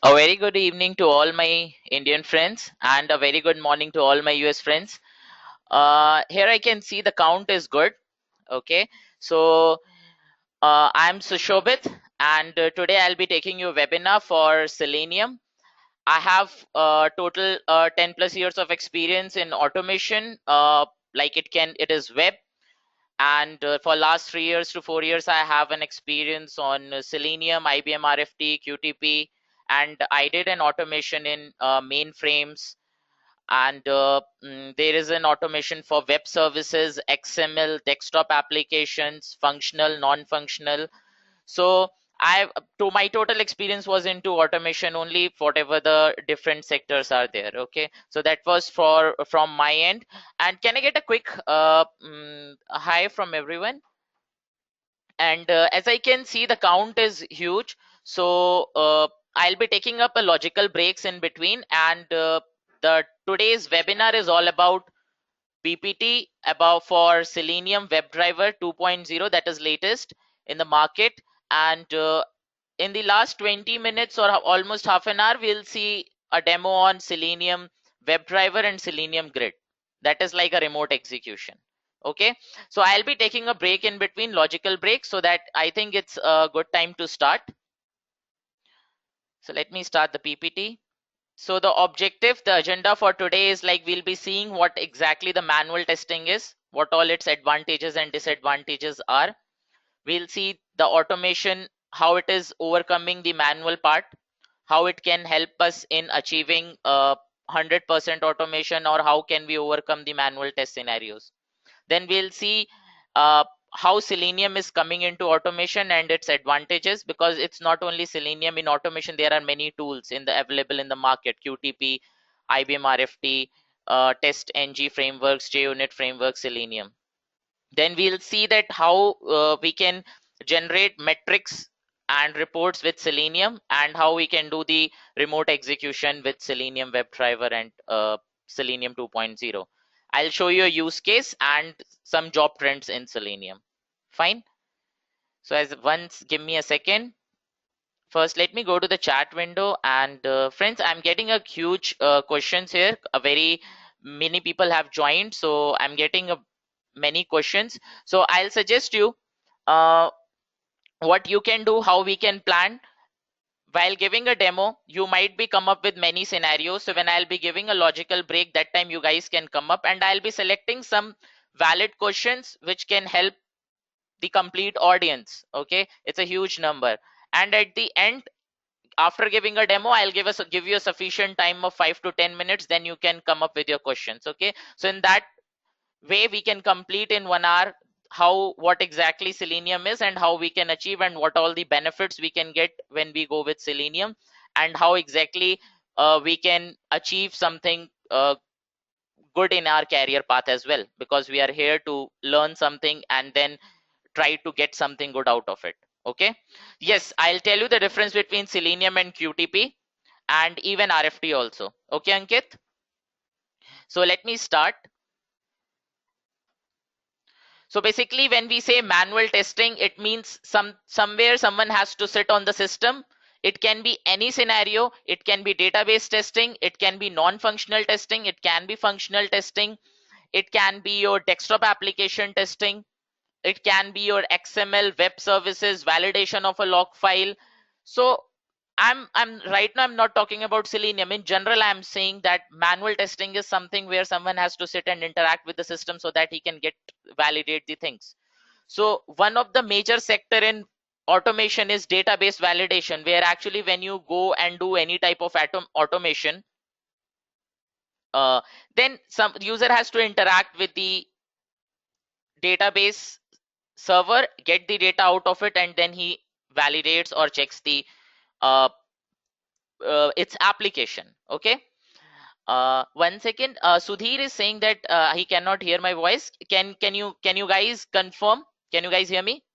A very good evening to all my Indian friends and a very good morning to all my US friends. Here I can see the count is good. Okay, so I'm Sushobit and today I'll be taking you a webinar for Selenium. I have total 10 plus years of experience in automation. Like it is web, and for last 3 years to 4 years I have an experience on Selenium, IBM RFT, QTP, and I did an automation in mainframes, and there is an automation for web services, XML, desktop applications, functional, non-functional. So I to my total experience was into automation only, whatever the different sectors are there. Okay, so that was for from my end. And can I get a quick hi from everyone? And as I can see, the count is huge. So I'll be taking up a logical breaks in between. And the today's webinar is all about PPT about for Selenium Webdriver 2.0, that is latest in the market. And in the last 20 minutes or almost half an hour, we'll see a demo on Selenium Webdriver and Selenium Grid. That is like a remote execution. Okay, so I'll be taking a break in between, logical break, so that I think it's a good time to start. So let me start the PPT. So the objective, the agenda for today is like we'll be seeing what exactly the manual testing is, what all its advantages and disadvantages are. We'll see the automation, how it is overcoming the manual part, how it can help us in achieving 100% automation, or how can we overcome the manual test scenarios. Then we'll see how Selenium is coming into automation and its advantages, because it's not only Selenium in automation. There are many tools available in the market: QTP, IBM RFT, Test NG frameworks, JUnit framework, Selenium. Then we'll see that how we can generate metrics and reports with Selenium, and how we can do the remote execution with Selenium WebDriver and Selenium 2.0. I'll show you a use case and some job trends in Selenium. Fine. So as once, give me a second. First, let me go to the chat window. And friends, I'm getting a huge questions here. A very many people have joined, so I'm getting many questions. So I'll suggest you uh, what you can do, how we can plan. While giving a demo, you might be come up with many scenarios. So when I'll be giving a logical break, that time you guys can come up, and I'll be selecting some valid questions which can help the complete audience. Okay, it's a huge number. And at the end, after giving a demo, I'll give you a sufficient time of 5 to 10 minutes. Then you can come up with your questions. Okay, so in that way we can complete in 1 hour how what exactly Selenium is, and how we can achieve, and what all the benefits we can get when we go with Selenium, and how exactly we can achieve something good in our career path as well, because we are here to learn something and then try to get something good out of it. Okay, yes, I'll tell you the difference between Selenium and QTP, and even RFT also. Okay, Ankit, so let me start. So basically, when we say manual testing, it means somewhere someone has to sit on the system. It can be any scenario. It can be database testing. It can be non-functional testing. It can be functional testing. It can be your desktop application testing. It can be your XML web services, validation of a log file. So I'm right now, I'm not talking about Selenium. In general, I'm saying that manual testing is something where someone has to sit and interact with the system so that he can get validate the things. So one of the major sector in automation is database validation, where actually when you go and do any type of automation, uh, then some user has to interact with the database server, get the data out of it, and then he validates or checks the uh, its application. Okay, one second. Sudhir is saying that he cannot hear my voice. Can you guys confirm? Can you guys hear me?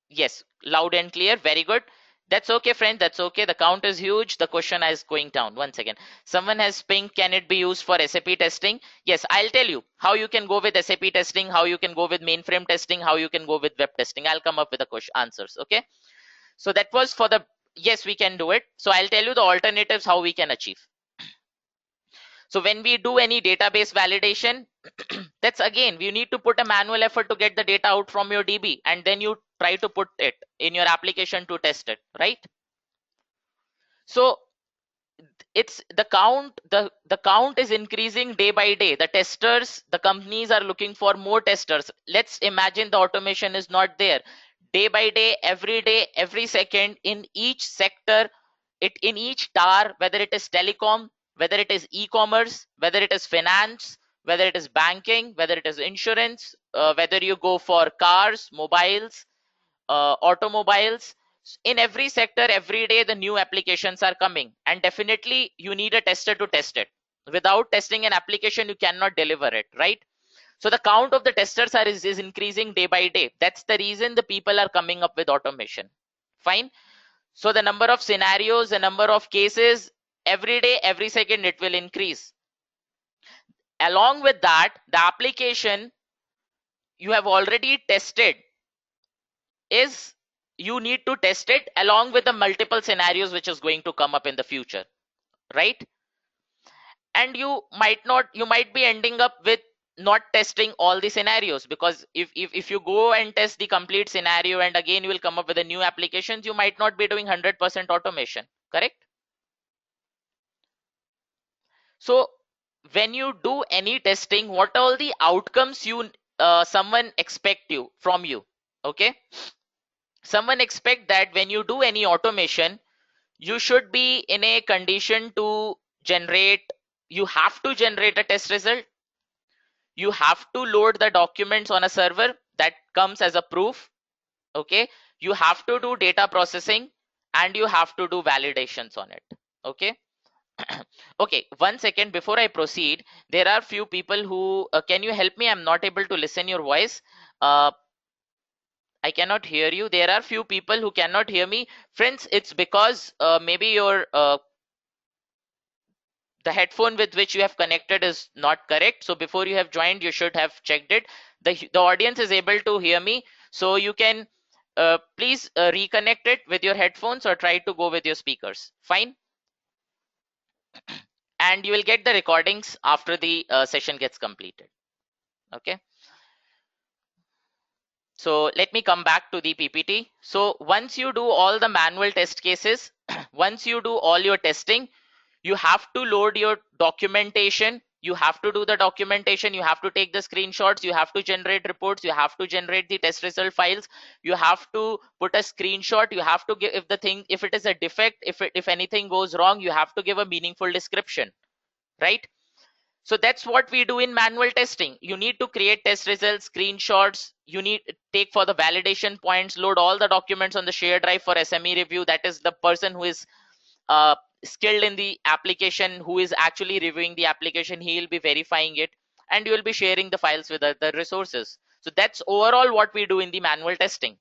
Yes, loud and clear. Very good. That's okay, friend. That's okay. The count is huge. The question is going down. Once again, someone has pinged, can it be used for SAP testing? Yes, I'll tell you how you can go with SAP testing, how you can go with mainframe testing, how you can go with web testing. I'll come up with the question answers. Okay. So that was for the, yes, we can do it. So I'll tell you the alternatives how we can achieve. So when we do any database validation, that's again, we need to put a manual effort to get the data out from your DB, and then you try to put it in your application to test it, right? So it's the count is increasing day by day. The testers, the companies are looking for more testers. Let's imagine the automation is not there. Day by day, every second, in each sector, in each tower, whether it is telecom, whether it is e-commerce, whether it is finance, whether it is banking, whether it is insurance, whether you go for cars, mobiles, automobiles, in every sector, every day the new applications are coming, and definitely you need a tester to test it. Without testing an application, you cannot deliver it, right? So the count of the testers is increasing day by day. That's the reason the people are coming up with automation. Fine. So the number of scenarios, the number of cases, every day, every second, it will increase. Along with that, the application you have already tested is, you need to test it along with the multiple scenarios which is going to come up in the future, right? And you might be ending up with not testing all the scenarios, because if you go and test the complete scenario and again you will come up with a new applications, you might not be doing 100% automation, correct? So when you do any testing, what all the outcomes you someone expect you from you, okay? Someone expect that when you do any automation, you should be in a condition to generate, you have to generate a test result, you have to load the documents on a server that comes as a proof, okay? You have to do data processing, and you have to do validations on it, okay? Okay, 1 second before I proceed, there are few people who can you help me? I'm not able to listen your voice. I cannot hear you. There are few people who cannot hear me. Friends, it's because maybe your the headphone with which you have connected is not correct. So before you have joined, you should have checked it. The audience is able to hear me. So you can please reconnect it with your headphones or try to go with your speakers. Fine. And you will get the recordings after the session gets completed. Okay. So let me come back to the PPT. So once you do all the manual test cases, once you do all your testing, you have to load your documentation. You have to do the documentation. You have to take the screenshots. You have to generate reports. You have to generate the test result files. You have to put a screenshot. You have to give, if it is a defect, if anything goes wrong, you have to give a meaningful description, right? So that's what we do in manual testing. You need to create test results, screenshots. You need take for the validation points, load all the documents on the shared drive for SME review. That is the person who is skilled in the application, who is actually reviewing the application. He will be verifying it, and you will be sharing the files with the resources. So that's overall what we do in the manual testing.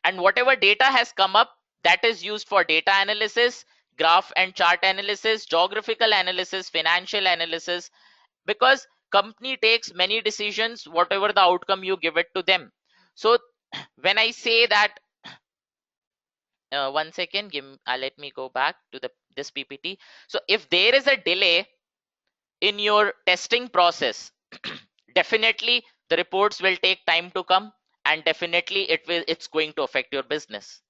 And whatever data has come up, that is used for data analysis, graph and chart analysis, geographical analysis, financial analysis, because company takes many decisions whatever the outcome you give it to them. So when I say that 1 second, let me go back to this PPT. So if there is a delay in your testing process, definitely the reports will take time to come, and definitely it's going to affect your business.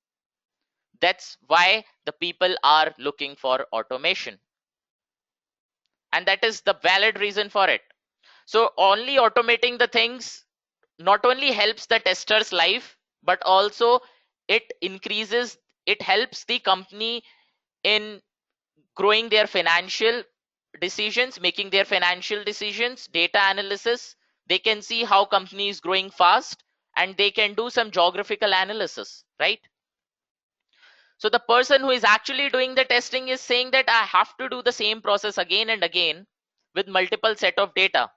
That's why the people are looking for automation, and that is the valid reason for it. So only automating the things not only helps the tester's life, but also it increases, it helps the company in growing their financial decisions, making their financial decisions, data analysis. They can see how company is growing fast, and they can do some geographical analysis, right? So the person who is actually doing the testing is saying that I have to do the same process again and again with multiple set of data,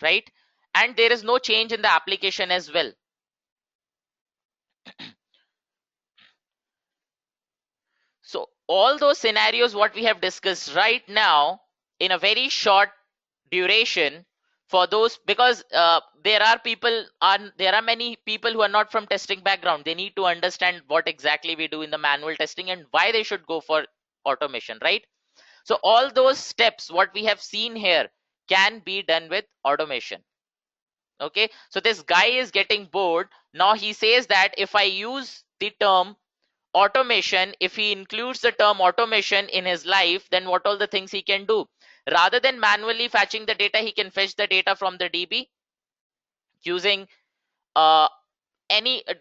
right? And there is no change in the application as well. So all those scenarios what we have discussed right now in a very short duration, for those, because there are many people who are not from testing background. They need to understand what exactly we do in the manual testing and why they should go for automation, right? So all those steps what we have seen here can be done with automation. Okay, so this guy is getting bored. Now he says that if I use the term automation, if he includes the term automation in his life, then what all the things he can do? Rather than manually fetching the data, he can fetch the data from the DB using uh,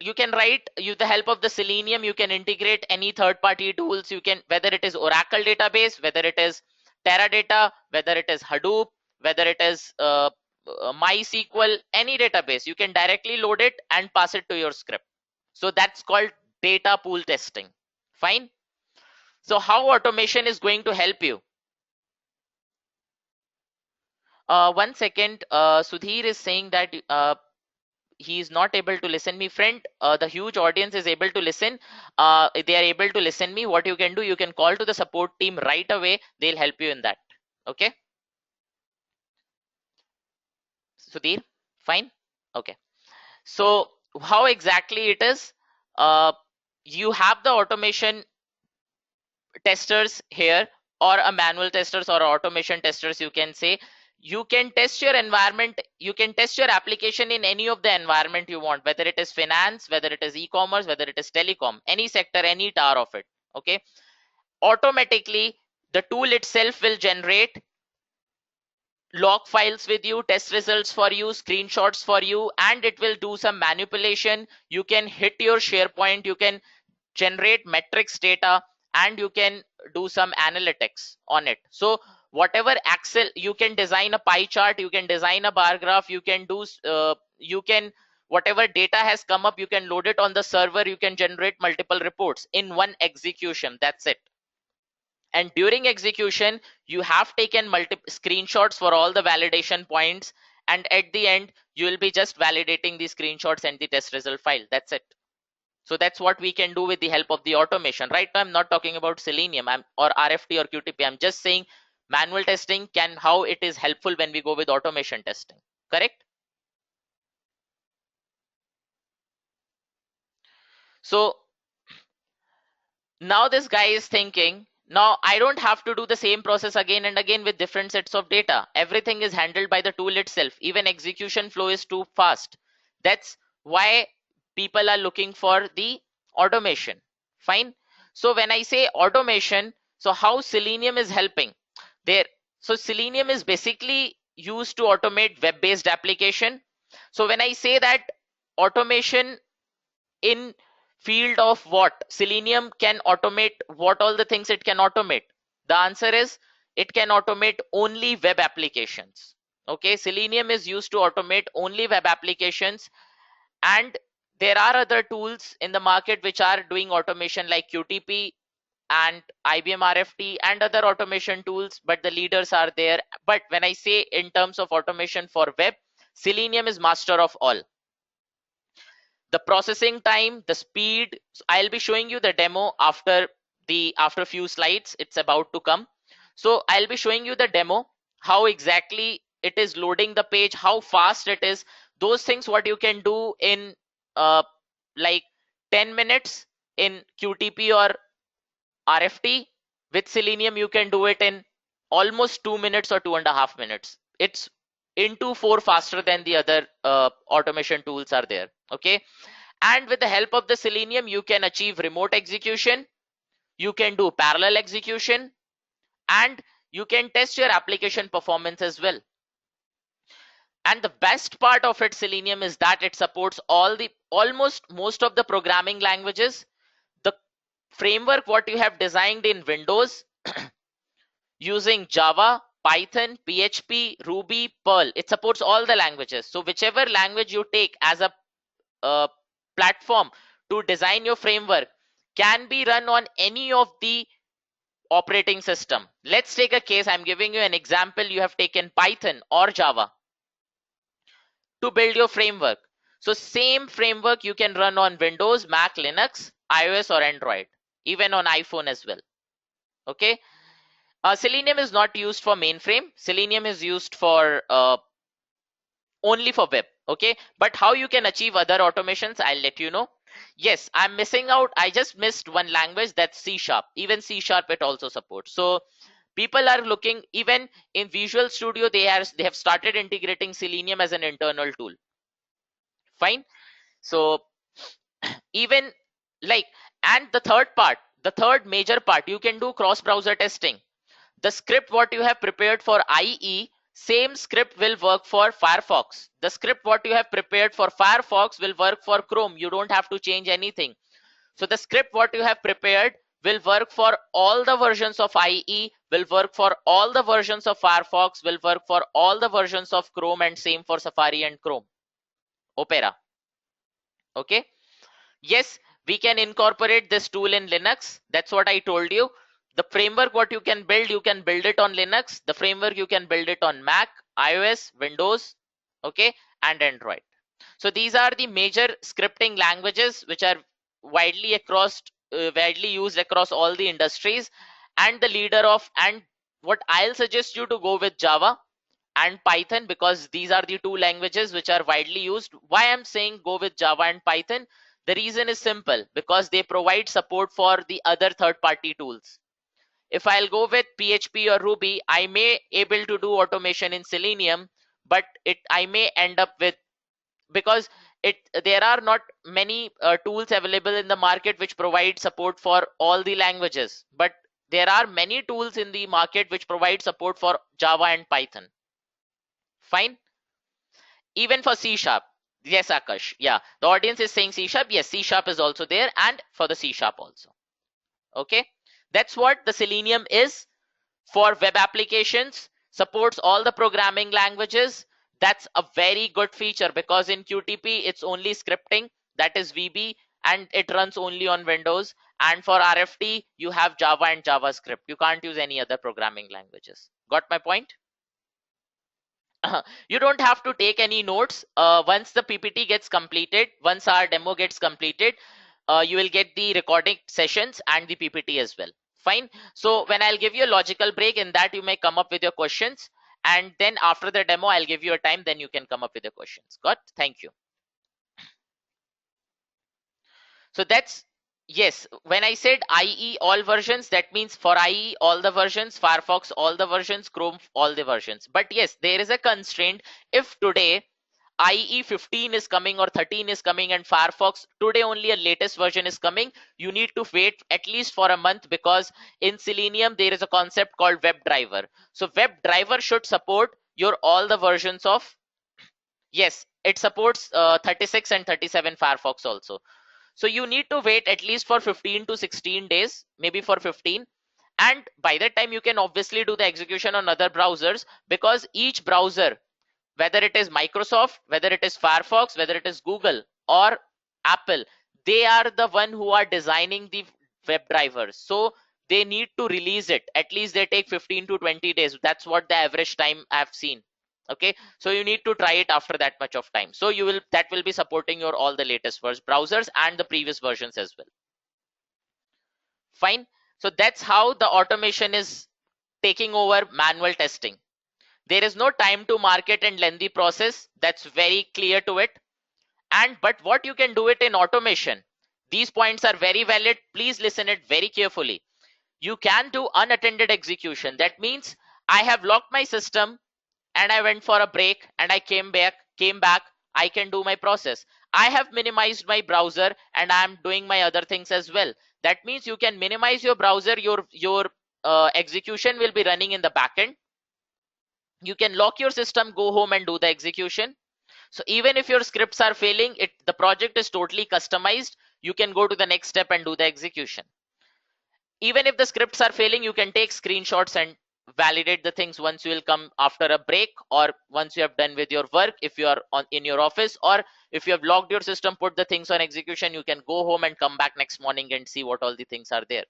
you can write, with the help of the Selenium, you can integrate any third-party tools. You can, whether it is Oracle database, whether it is Teradata, whether it is Hadoop, whether it is MySQL, any database, you can directly load it and pass it to your script. So that's called data pool testing. Fine. So how automation is going to help you? One second, Sudhir is saying that he is not able to listen me. Friend, the huge audience is able to listen. They are able to listen me. What you can do, you can call to the support team right away. They'll help you in that. Okay. Sudhir, fine. Okay. So how exactly it is? You have the automation testers here, or a manual testers or automation testers, you can say. You can test your environment, you can test your application in any of the environment you want, whether it is finance, whether it is e-commerce, whether it is telecom, any sector, any tower of it. Okay, automatically the tool itself will generate log files with you, test results for you, screenshots for you, and it will do some manipulation. You can hit your SharePoint, you can generate metrics data, and you can do some analytics on it. So whatever Excel, you can design a pie chart, you can design a bar graph, you can do whatever data has come up, you can load it on the server, you can generate multiple reports in one execution. That's it. And during execution, you have taken multiple screenshots for all the validation points, and at the end you will be just validating the screenshots and the test result file. That's it. So that's what we can do with the help of the automation. Right now I'm not talking about Selenium or RFT or QTP. I'm just saying manual testing how it is helpful when we go with automation testing. Correct? So now this guy is thinking, now I don't have to do the same process again and again with different sets of data. Everything is handled by the tool itself. Even execution flow is too fast. That's why people are looking for the automation. Fine. So when I say automation, so how Selenium is helping there? So Selenium is basically used to automate web-based application. So when I say that automation in field of what Selenium can automate, what all the things it can automate, the answer is it can automate only web applications. Okay, Selenium is used to automate only web applications, and there are other tools in the market which are doing automation like QTP and IBM RFT and other automation tools, but the leaders are there. But when I say in terms of automation for web, Selenium is master of all. The processing time, the speed, I'll be showing you the demo after a few slides. It's about to come. So I'll be showing you the demo, how exactly it is loading the page, how fast it is. Those things what you can do in like 10 minutes in QTP or RFT, with Selenium you can do it in almost 2 minutes or 2.5 minutes. It's into 4 faster than the other automation tools are there. Okay, and with the help of the Selenium you can achieve remote execution, you can do parallel execution, and you can test your application performance as well. And the best part of it, Selenium, is that it supports almost most of the programming languages. The framework what you have designed in Windows using Java, Python, PHP, Ruby, Perl, it supports all the languages. So whichever language you take as a platform to design your framework can be run on any of the operating system. Let's take a case. I'm giving you an example. You have taken Python or Java to build your framework. So same framework you can run on Windows, Mac, Linux, iOS or Android, even on iPhone as well. Okay. Selenium is not used for mainframe. Selenium is used for only for web. Okay, but how you can achieve other automations, I'll let you know. Yes, I'm missing out, I just missed one language, that's C sharp. Even C sharp it also supports. So people are looking, even in Visual Studio they have started integrating Selenium as an internal tool. Fine. So even like, and the third part, the third major part, you can do cross browser testing. The script what you have prepared for IE, same script will work for Firefox. The script what you have prepared for Firefox will work for Chrome. You don't have to change anything. So the script what you have prepared will work for all the versions of IE, will work for all the versions of Firefox, will work for all the versions of Chrome, and same for Safari and Chrome, Opera. Okay. Yes, we can incorporate this tool in Linux. That's what I told you. The framework what you can build it on Linux. The framework you can build it on Mac, iOS, Windows, okay, and Android. So these are the major scripting languages which are widely used across all the industries. And the leader of, and what I'll suggest you to go with Java and Python, because these are the two languages which are widely used. Why I'm saying go with Java and Python? The reason is simple, because they provide support for the other third-party tools. If I'll go with PHP or Ruby, I may able to do automation in Selenium, but I may end up with, because there are not many tools available in the market which provide support for all the languages, but there are many tools in the market which provide support for Java and Python. Fine. Even for C sharp. Yes, Akash. Yeah, the audience is saying C sharp. Yes, C sharp is also there, and for the C sharp also. Okay, that's what the Selenium is for web applications. Supports all the programming languages. That's a very good feature, because in QTP it's only scripting, that is VB, and it runs only on Windows. And for RFT you have Java and JavaScript. You can't use any other programming languages. Got my point? You don't have to take any notes. Once the PPT gets completed, once our demo gets completed, you will get the recording sessions and the PPT as well. Fine. So when I'll give you a logical break, in that you may come up with your questions, and then after the demo I'll give you a time, then you can come up with your questions. Got? Thank you. So that's, yes, when I said IE all versions, that means for IE all the versions, Firefox all the versions, Chrome all the versions. But yes, there is a constraint. If today IE 15 is coming or 13 is coming and Firefox today only a latest version is coming, you need to wait at least for a month, because in Selenium there is a concept called Webdriver. So Webdriver should support your all the versions of, yes, it supports 36 and 37 Firefox also. So you need to wait at least for 15 to 16 days, maybe for 15. And by that time you can obviously do the execution on other browsers, because each browser, whether it is Microsoft, whether it is Firefox, whether it is Google or Apple, they are the one who are designing the web drivers. So they need to release it. At least they take 15 to 20 days. That's what the average time I've seen. Okay, so you need to try it after that much of time. So that will be supporting your all the latest browsers and the previous versions as well. Fine. So that's how the automation is taking over manual testing. There is no time to market and lengthy process. That's very clear to it. But what you can do it in automation. These points are very valid. Please listen it very carefully. You can do unattended execution. That means I have locked my system and I went for a break and I came back, I can do my process. I have minimized my browser and I'm doing my other things as well. That means you can minimize your browser, your execution will be running in the backend. You can lock your system, go home and do the execution. So even if your scripts are failing, the project is totally customized. You can go to the next step and do the execution. Even if the scripts are failing, you can take screenshots and validate the things once you will come after a break, or once you have done with your work. If you are in your office, or if you have logged your system, put the things on execution, you can go home and come back next morning and see what all the things are there.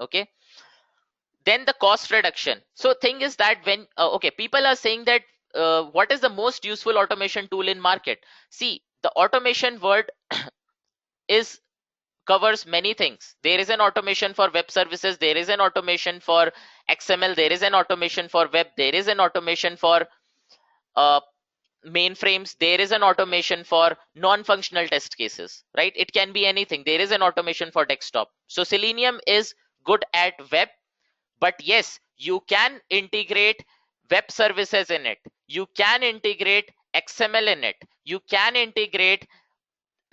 Okay. Then the cost reduction. So thing is that when okay, people are saying that what is the most useful automation tool in market? See, the automation word is covers many things. There is an automation for web services, there is an automation for XML, there is an automation for web, there is an automation for mainframes, there is an automation for non-functional test cases, right? It can be anything. There is an automation for desktop. So Selenium is good at web, but yes, you can integrate web services in it. You can integrate XML in it. You can integrate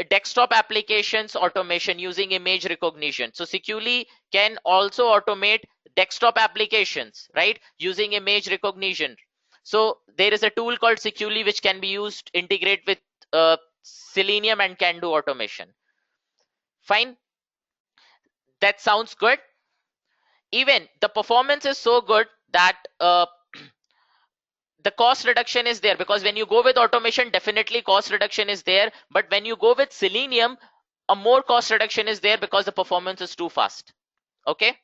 desktop applications automation using image recognition. So securely can also automate desktop applications, right, using image recognition. So there is a tool called securely which can be used, integrate with Selenium and can do automation. Fine, that sounds good. Even the performance is so good that the cost reduction is there, because when you go with automation, definitely cost reduction is there. But when you go with Selenium, a more cost reduction is there because the performance is too fast. Okay.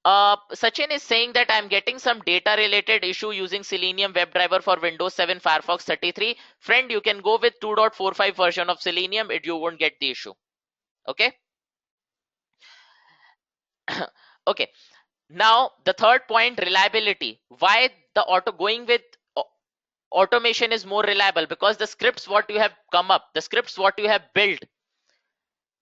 Sachin is saying that I'm getting some data related issue using Selenium Webdriver for Windows 7 Firefox 33. Friend, you can go with 2.45 version of Selenium. You won't get the issue. Okay. Okay. Now the third point, reliability. Why the going with automation is more reliable? Because the scripts what you have come up, the scripts what you have built,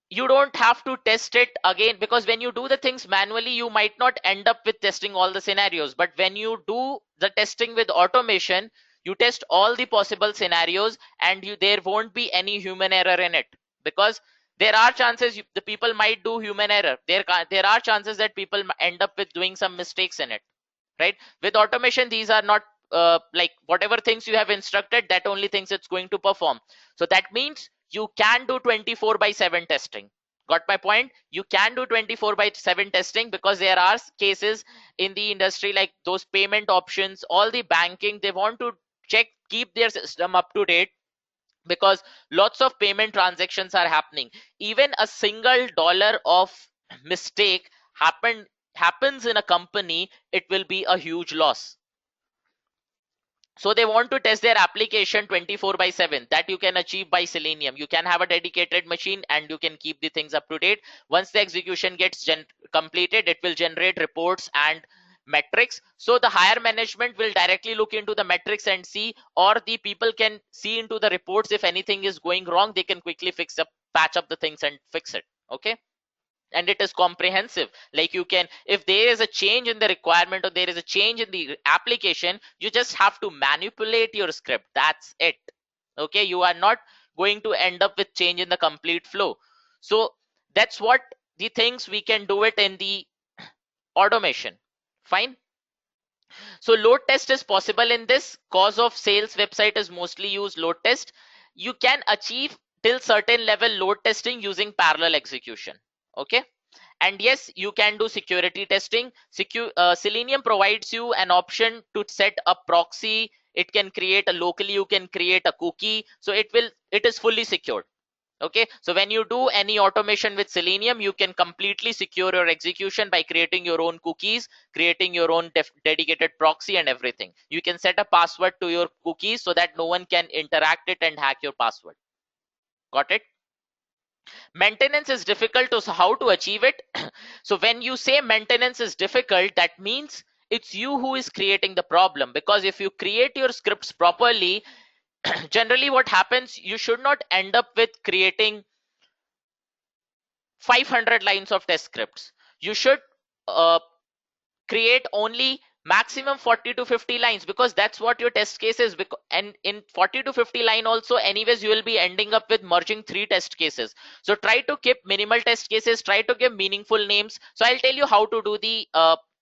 you don't have to test it again, because when you do the things manually, you might not end up with testing all the scenarios. But when you do the testing with automation, you test all the possible scenarios, and there won't be any human error in it, because there are chances the people might do human error. There are chances that people end up with doing some mistakes in it, right? With automation, these are not like whatever things you have instructed, that only things it's going to perform. So that means you can do 24/7 testing. Got my point? You can do 24/7 testing, because there are cases in the industry like those payment options, all the banking, they want to keep their system up to date, because lots of payment transactions are happening. Even a single dollar of mistake happens in a company, it will be a huge loss. So they want to test their application 24/7. That you can achieve by Selenium. You can have a dedicated machine and you can keep the things up to date. Once the execution gets completed, it will generate reports and metrics. So the higher management will directly look into the metrics and see, or the people can see into the reports. If anything is going wrong, they can quickly patch up the things and fix it. Okay. And it is comprehensive. Like you can, if there is a change in the requirement or there is a change in the application, you just have to manipulate your script. That's it. Okay. You are not going to end up with change in the complete flow. So that's what the things we can do it in the automation. Fine. So load test is possible in this. Cause of sales website is mostly used load test. You can achieve till certain level load testing using parallel execution. Okay. And yes, you can do security testing. Selenium provides you an option to set a proxy. It can create a locally, you can create a cookie. So it is fully secured. Okay. So when you do any automation with Selenium, you can completely secure your execution by creating your own cookies, creating your own dedicated proxy and everything. You can set a password to your cookies so that no one can interact it and hack your password. Got it? Maintenance is difficult, so how to achieve it? So when you say maintenance is difficult, that means it's you who is creating the problem, because if you create your scripts properly, generally what happens, you should not end up with creating 500 lines of test scripts. You should create only maximum 40 to 50 lines, because that's what your test case is. And in 40 to 50 line also, anyways, you will be ending up with merging 3 test cases. So try to keep minimal test cases, try to give meaningful names. So I'll tell you how to do the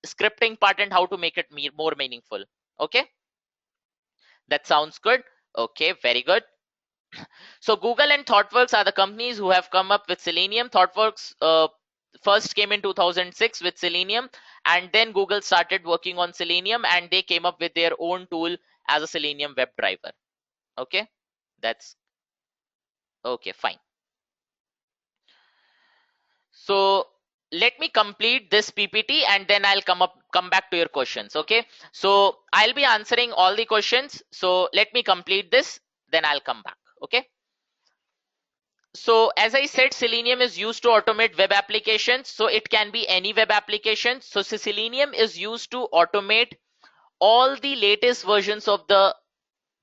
scripting part and how to make it more meaningful. Okay, that sounds good. Okay, very good. So Google and ThoughtWorks are the companies who have come up with Selenium. ThoughtWorks first came in 2006 with Selenium, and then Google started working on Selenium and they came up with their own tool as a Selenium Webdriver. Okay, that's okay, fine. So let me complete this PPT and then I'll come back to your questions. Okay, so I'll be answering all the questions. So let me complete this, then I'll come back. Okay. So as I said, Selenium is used to automate web applications. So it can be any web application. So Selenium is used to automate all the latest versions of the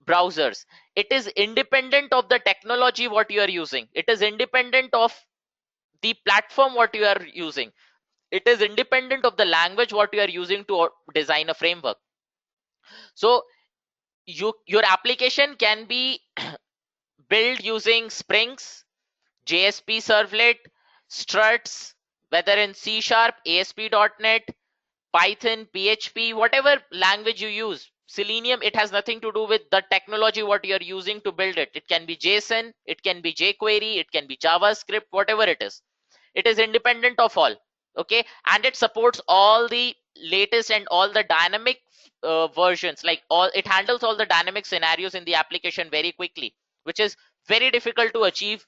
browsers. It is independent of the technology what you are using. It is independent of the platform what you are using. It is independent of the language what you are using to design a framework. So your application can be built using Springs, JSP Servlet, struts, whether in C Sharp, ASP.NET, Python, PHP, whatever language you use. Selenium, it has nothing to do with the technology what you're using to build it. It can be JSON, it can be jQuery, it can be JavaScript, whatever it is. It is independent of all. Okay, and it supports all the latest and all the dynamic versions. Like all, it handles all the dynamic scenarios in the application very quickly, which is very difficult to achieve,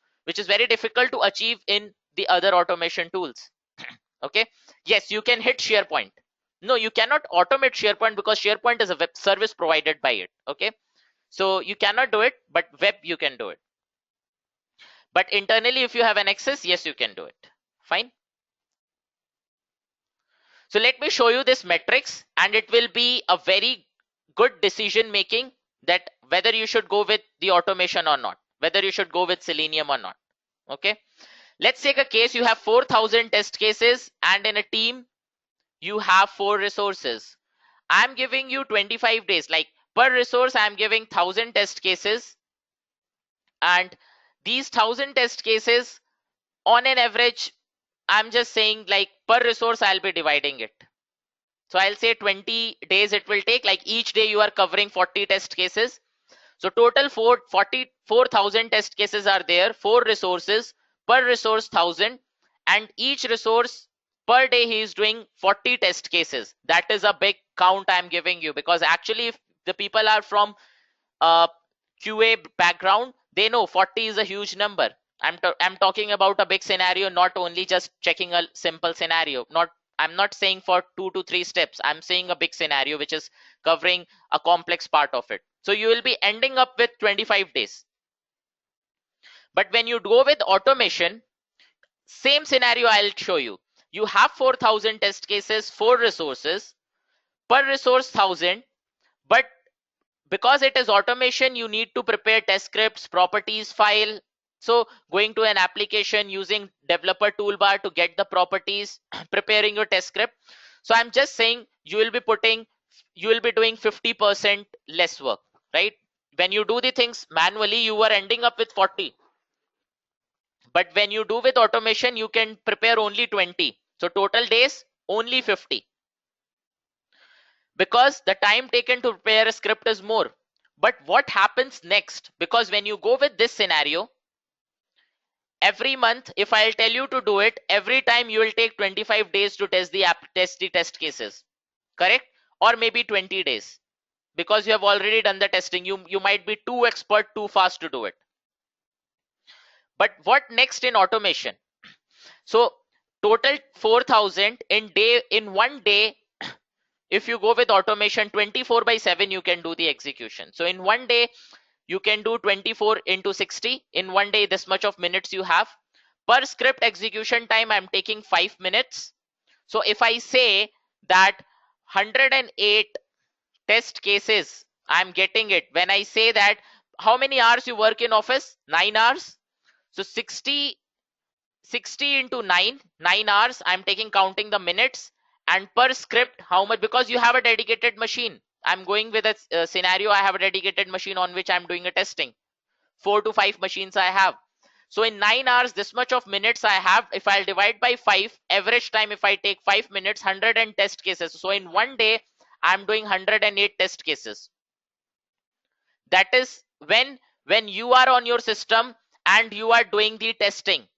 in the other automation tools. Okay, yes, you can hit SharePoint. No, you cannot automate SharePoint because SharePoint is a web service provided by it. Okay, so you cannot do it, but web you can do it. But internally, if you have an access, yes, you can do it. Fine. So let me show you this matrix, and it will be a very good decision making that whether you should go with the automation or not, whether you should go with Selenium or not. Okay, let's take a case. You have 4,000 test cases, and in a team you have 4 resources. I'm giving you 25 days. Like per resource, I'm giving 1,000 test cases, and these 1,000 test cases on an average, I'm just saying like per resource I'll be dividing it. So I'll say 20 days it will take. Like each day you are covering 40 test cases. So total 4,000 test cases are there, 4 resources, per resource 1,000, and each resource per day he is doing 40 test cases. That is a big count I'm giving you, because actually if the people are from QA background, they know 40 is a huge number. I'm talking about a big scenario, not only just checking a simple scenario. I'm not saying for 2 to 3 steps. I'm saying a big scenario which is covering a complex part of it. So you will be ending up with 25 days. But when you go with automation, same scenario I'll show you. You have 4,000 test cases, 4 resources, per resource 1,000, but because it is automation, you need to prepare test scripts, properties file. So going to an application, using developer toolbar to get the properties, preparing your test script. So I'm just saying you will be doing 50% less work, right? When you do the things manually, you are ending up with 40. But when you do with automation, you can prepare only 20. So total days, only 50. Because the time taken to prepare a script is more. But what happens next? Because when you go with this scenario, every month, if I'll tell you to do it, every time you will take 25 days to test the test cases, correct? Or maybe 20 days, because you have already done the testing. You might be too expert, too fast to do it. But what next in automation? So total 4,000 in one day. If you go with automation, 24/7 you can do the execution. So in one day you can do 24 into 60. In one day, this much of minutes you have. Per script execution time, I'm taking 5 minutes. So if I say that 108 test cases, I'm getting it. When I say that, how many hours you work in office? 9 hours. So 60 into 9 hours, I'm taking, counting the minutes. And per script, how much? Because you have a dedicated machine. I'm going with a scenario. I have a dedicated machine on which I'm doing a testing. 4 to 5 machines I have. So in 9 hours, this much of minutes I have. If I'll divide by 5, average time, if I take 5 minutes, 100 and test cases. So in one day, I'm doing 108 test cases. That is when you are on your system and you are doing the testing.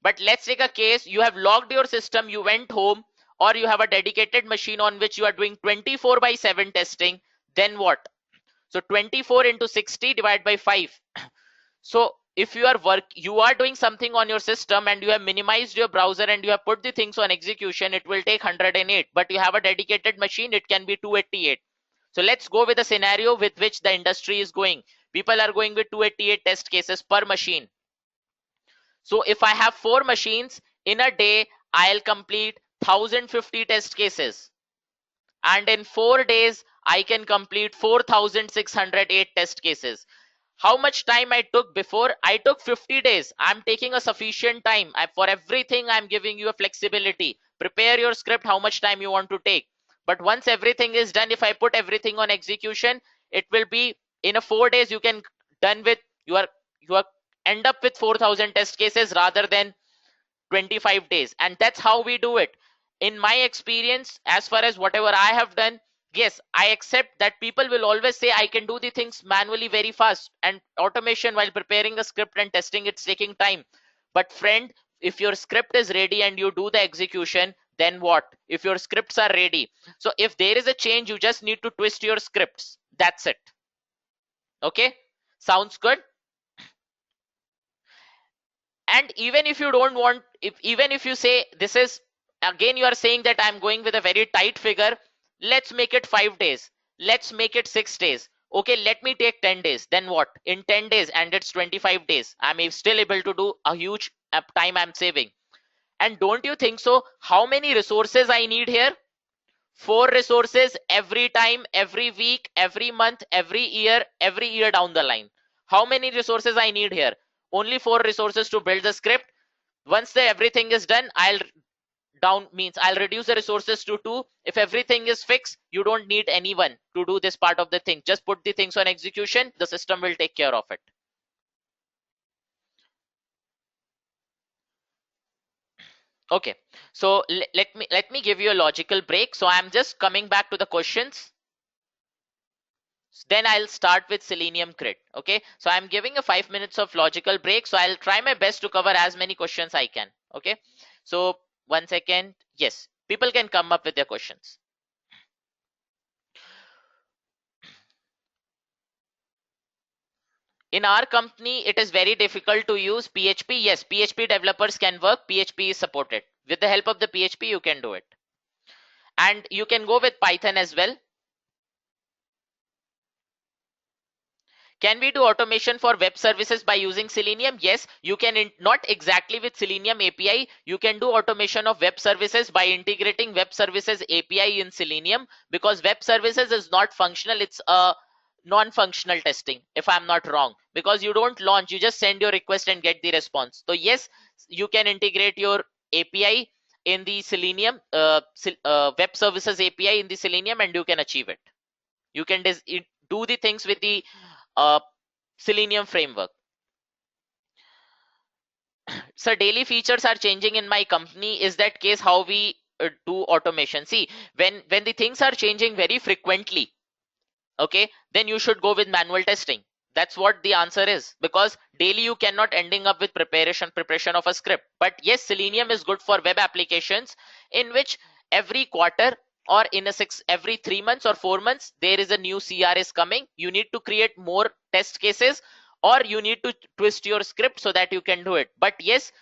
But let's take a case, you have logged your system, you went home, or you have a dedicated machine on which you are doing 24/7 testing. Then what? So 24 into 60 divided by 5. So if you are doing something on your system and you have minimized your browser and you have put the things on execution, it will take 108. But you have a dedicated machine, it can be 288. So let's go with a scenario with which the industry is going. People are going with 288 test cases per machine. So if I have 4 machines, in a day, I'll complete 1,050 test cases. And in 4 days, I can complete 4,608 test cases. How much time I took before? I took 50 days. I'm taking a sufficient time. For everything, I'm giving you a flexibility. Prepare your script, how much time you want to take. But once everything is done, if I put everything on execution, it will be in a 4 days you can done with you are end up with 4,000 test cases rather than 25 days. And that's how we do it. In my experience, as far as whatever I have done, yes, I accept that people will always say I can do the things manually very fast, and automation while preparing a script and testing it's taking time. But friend, if your script is ready and you do the execution, then what? If your scripts are ready, so if there is a change, you just need to twist your scripts. That's it. Okay, sounds good. And even if you don't want, if even if you say this is, again you are saying that I'm going with a very tight figure, let's make it 5 days, let's make it 6 days. Okay, let me take 10 days. Then what? In 10 days, and it's 25 days, I'm still able to do a huge time I'm saving. And don't you think so? How many resources I need here? 4 resources every time, every week, every month, every year down the line. How many resources I need here? Only 4 resources to build the script. Once everything is done, I'll reduce the resources to 2. If everything is fixed, you don't need anyone to do this part of the thing. Just put the things on execution, the system will take care of it. Okay, so let me give you a logical break. So I'm just coming back to the questions. Then I'll start with Selenium Grid. Okay, so I'm giving a 5 minutes of logical break, so I'll try my best to cover as many questions I can. Okay, so 1 second. Yes, people can come up with their questions. In our company, it is very difficult to use PHP. Yes, PHP developers can work. PHP is supported. With the help of the PHP, you can do it. And you can go with Python as well. Can we do automation for web services by using Selenium? Yes, you can, not exactly with Selenium API. You can do automation of web services by integrating web services API in Selenium, because web services is not functional. It's a non-functional testing, if I'm not wrong, because you don't launch, you just send your request and get the response. So yes, you can integrate your API in the Selenium, web services API in the Selenium, and you can achieve it. You can do the things with the Selenium framework. So daily features are changing in my company. Is that case how we do automation? See, when the things are changing very frequently, okay, then you should go with manual testing. That's what the answer is, because daily you cannot ending up with preparation of a script. But yes, Selenium is good for web applications, in which every quarter or in every 3 months or 4 months there is a new CR is coming. You need to create more test cases, or you need to twist your script so that you can do it. But yes,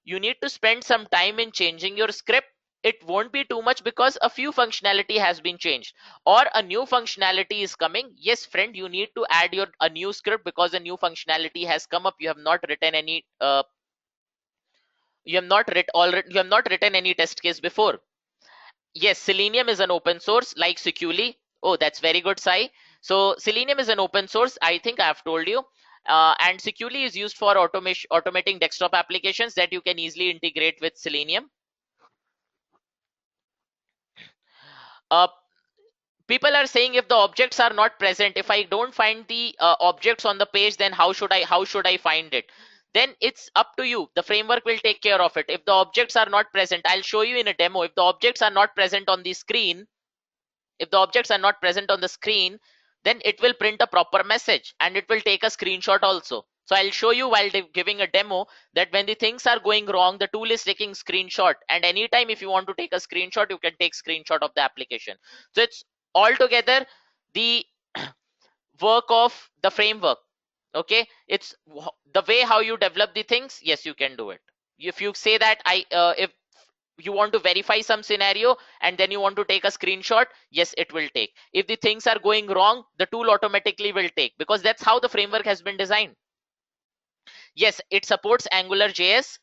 you need to spend some time in changing your script. It won't be too much, because a few functionality has been changed or a new functionality is coming. Yes friend, you need to add a new script because a new functionality has come up. You have not written any you have not written any test case before. Yes, Selenium is an open source like Securely. Oh, that's very good, Sai. So Selenium is an open source, I think I have told you. And Securely is used for automating desktop applications that you can easily integrate with Selenium. Uh, People are saying if the objects are not present, if I don't find the objects on the page, then how should I find it? Then it's up to you. The framework will take care of it. If the objects are not present, I'll show you in a demo. If the objects are not present on the screen, if the objects are not present on the screen, then it will print a proper message and it will take a screenshot also. So I'll show you while giving a demo that when the things are going wrong, the tool is taking screenshot, and anytime if you want to take a screenshot, you can take screenshot of the application. So it's altogether the work of the framework. Okay, it's the way how you develop the things. Yes, you can do it. If you say that if you want to verify some scenario and then you want to take a screenshot, yes, it will take. If the things are going wrong, the tool automatically will take, because that's how the framework has been designed. Yes, it supports Angular JS.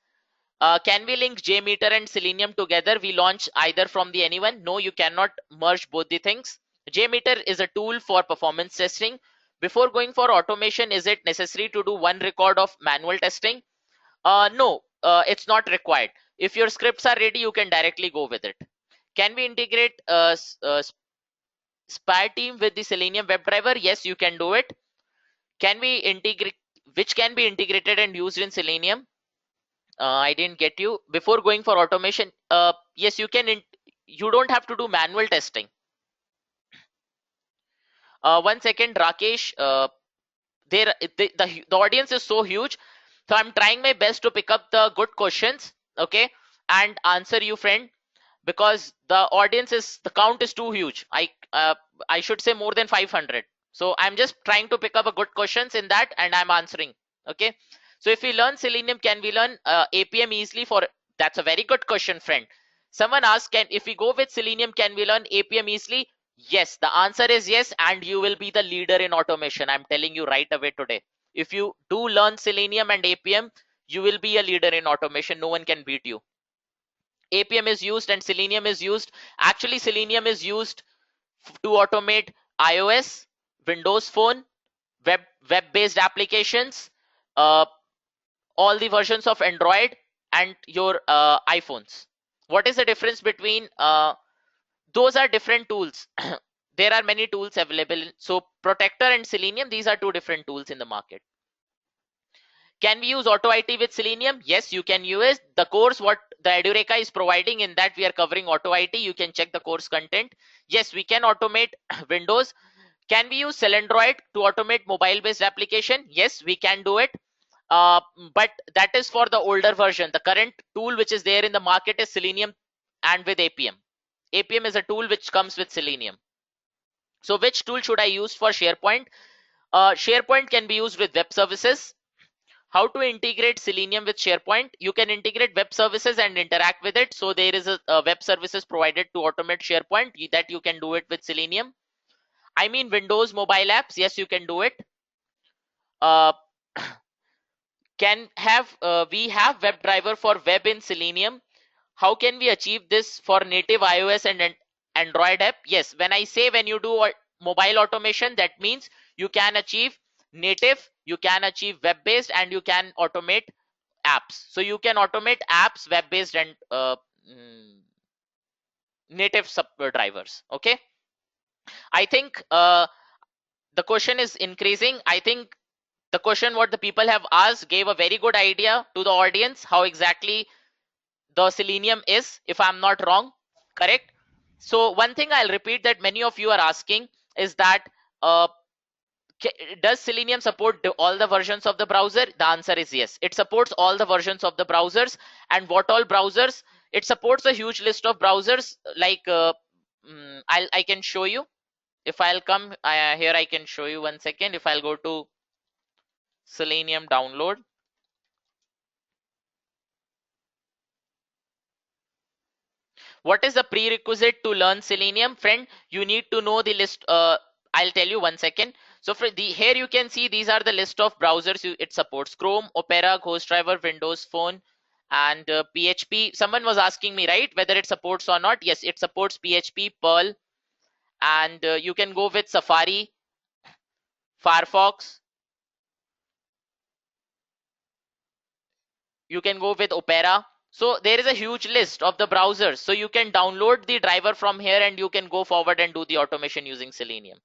Can we link JMeter and Selenium together? We launch either from the anyone? No, you cannot merge both the things. JMeter is a tool for performance testing. Before going for automation, is it necessary to do one record of manual testing? No, it's not required. If your scripts are ready, you can directly go with it. Can we integrate spy team with the Selenium WebDriver? Yes, you can do it. Can we integrate, which can be integrated and used in Selenium? I didn't get you. Before going for automation, yes, you can. You don't have to do manual testing. 1 second, Rakesh. The audience is so huge, so I'm trying my best to pick up the good questions, okay, and answer you, friend, because the audience is, the count is too huge. I should say more than 500. So I'm just trying to pick up a good questions in that, and I'm answering. Okay. So if we learn Selenium, can we learn APM easily? For that's a very good question, friend. Someone asked, can if we go with Selenium, can we learn APM easily? Yes, the answer is yes, and you will be the leader in automation. I'm telling you right away today. If you do learn Selenium and APM, you will be a leader in automation. No one can beat you. APM is used and Selenium is used. Actually, Selenium is used to automate iOS, Windows Phone, web-based applications, uh, all the versions of Android, and your iPhones. What is the difference between those are different tools. There are many tools available. So Protector and Selenium, these are two different tools in the market. Can we use Auto IT with Selenium? Yes, you can use the course what the Edureka is providing. In that we are covering Auto IT. You can check the course content. Yes, we can automate Windows. Can we use Selendroid to automate mobile based application? Yes, we can do it. But that is for the older version. The current tool which is there in the market is Selenium and with APM. APM is a tool which comes with Selenium. So which tool should I use for SharePoint? SharePoint can be used with web services. How to integrate Selenium with SharePoint? You can integrate web services and interact with it. So there is a web services provided to automate SharePoint that you can do it with Selenium. I mean Windows mobile apps. Yes, you can do it. Uh, we have WebDriver for web in Selenium? How can we achieve this for native iOS and Android app? Yes, when I say when you do mobile automation, that means you can achieve native, you can achieve web-based, and you can automate apps. So you can automate apps, web-based, and native drivers. Okay. I think the question is increasing. I think the question what the people have asked gave a very good idea to the audience how exactly the Selenium is, if I'm not wrong, correct? So one thing I'll repeat that many of you are asking is that uh, does Selenium support all the versions of the browser? The answer is yes. It supports all the versions of the browsers. And what all browsers? It supports a huge list of browsers. Like I can show you. If I'll come here, I can show you 1 second. If I'll go to Selenium download. What is the prerequisite to learn Selenium? Friend, you need to know the list. I'll tell you 1 second. So for the here you can see these are the list of browsers it supports: Chrome, Opera, GhostDriver, Windows Phone, and PHP. Someone was asking me, right, whether it supports or not. Yes, it supports PHP, Perl, and you can go with Safari, Firefox. You can go with Opera. So there is a huge list of the browsers. So you can download the driver from here and you can go forward and do the automation using Selenium.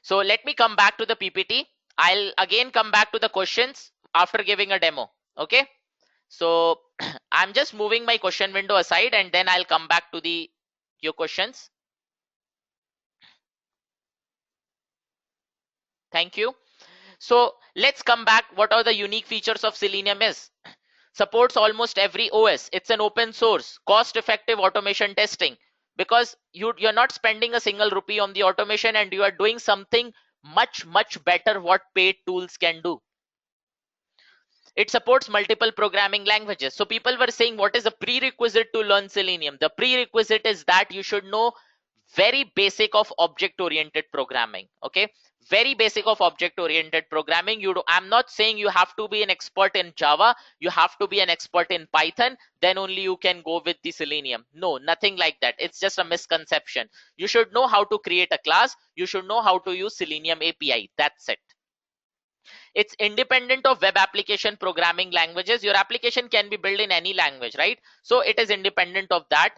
So let me come back to the PPT. I'll again come back to the questions after giving a demo. Okay. So I'm just moving my question window aside and then I'll come back to your questions. Thank you. So let's come back. What are the unique features of Selenium is? Supports almost every OS. It's an open source, cost-effective automation testing, because you're not spending a single rupee on the automation and you are doing something much better what paid tools can do. It supports multiple programming languages. So people were saying, what is the prerequisite to learn Selenium? The prerequisite is that you should know very basic of object oriented programming. Okay, very basic of object oriented programming. I'm not saying you have to be an expert in Java, you have to be an expert in Python, then only you can go with the Selenium. No, nothing like that. It's just a misconception. You should know how to create a class, you should know how to use Selenium API. That's it. It's independent of web application programming languages. Your application can be built in any language, right? So it is independent of that.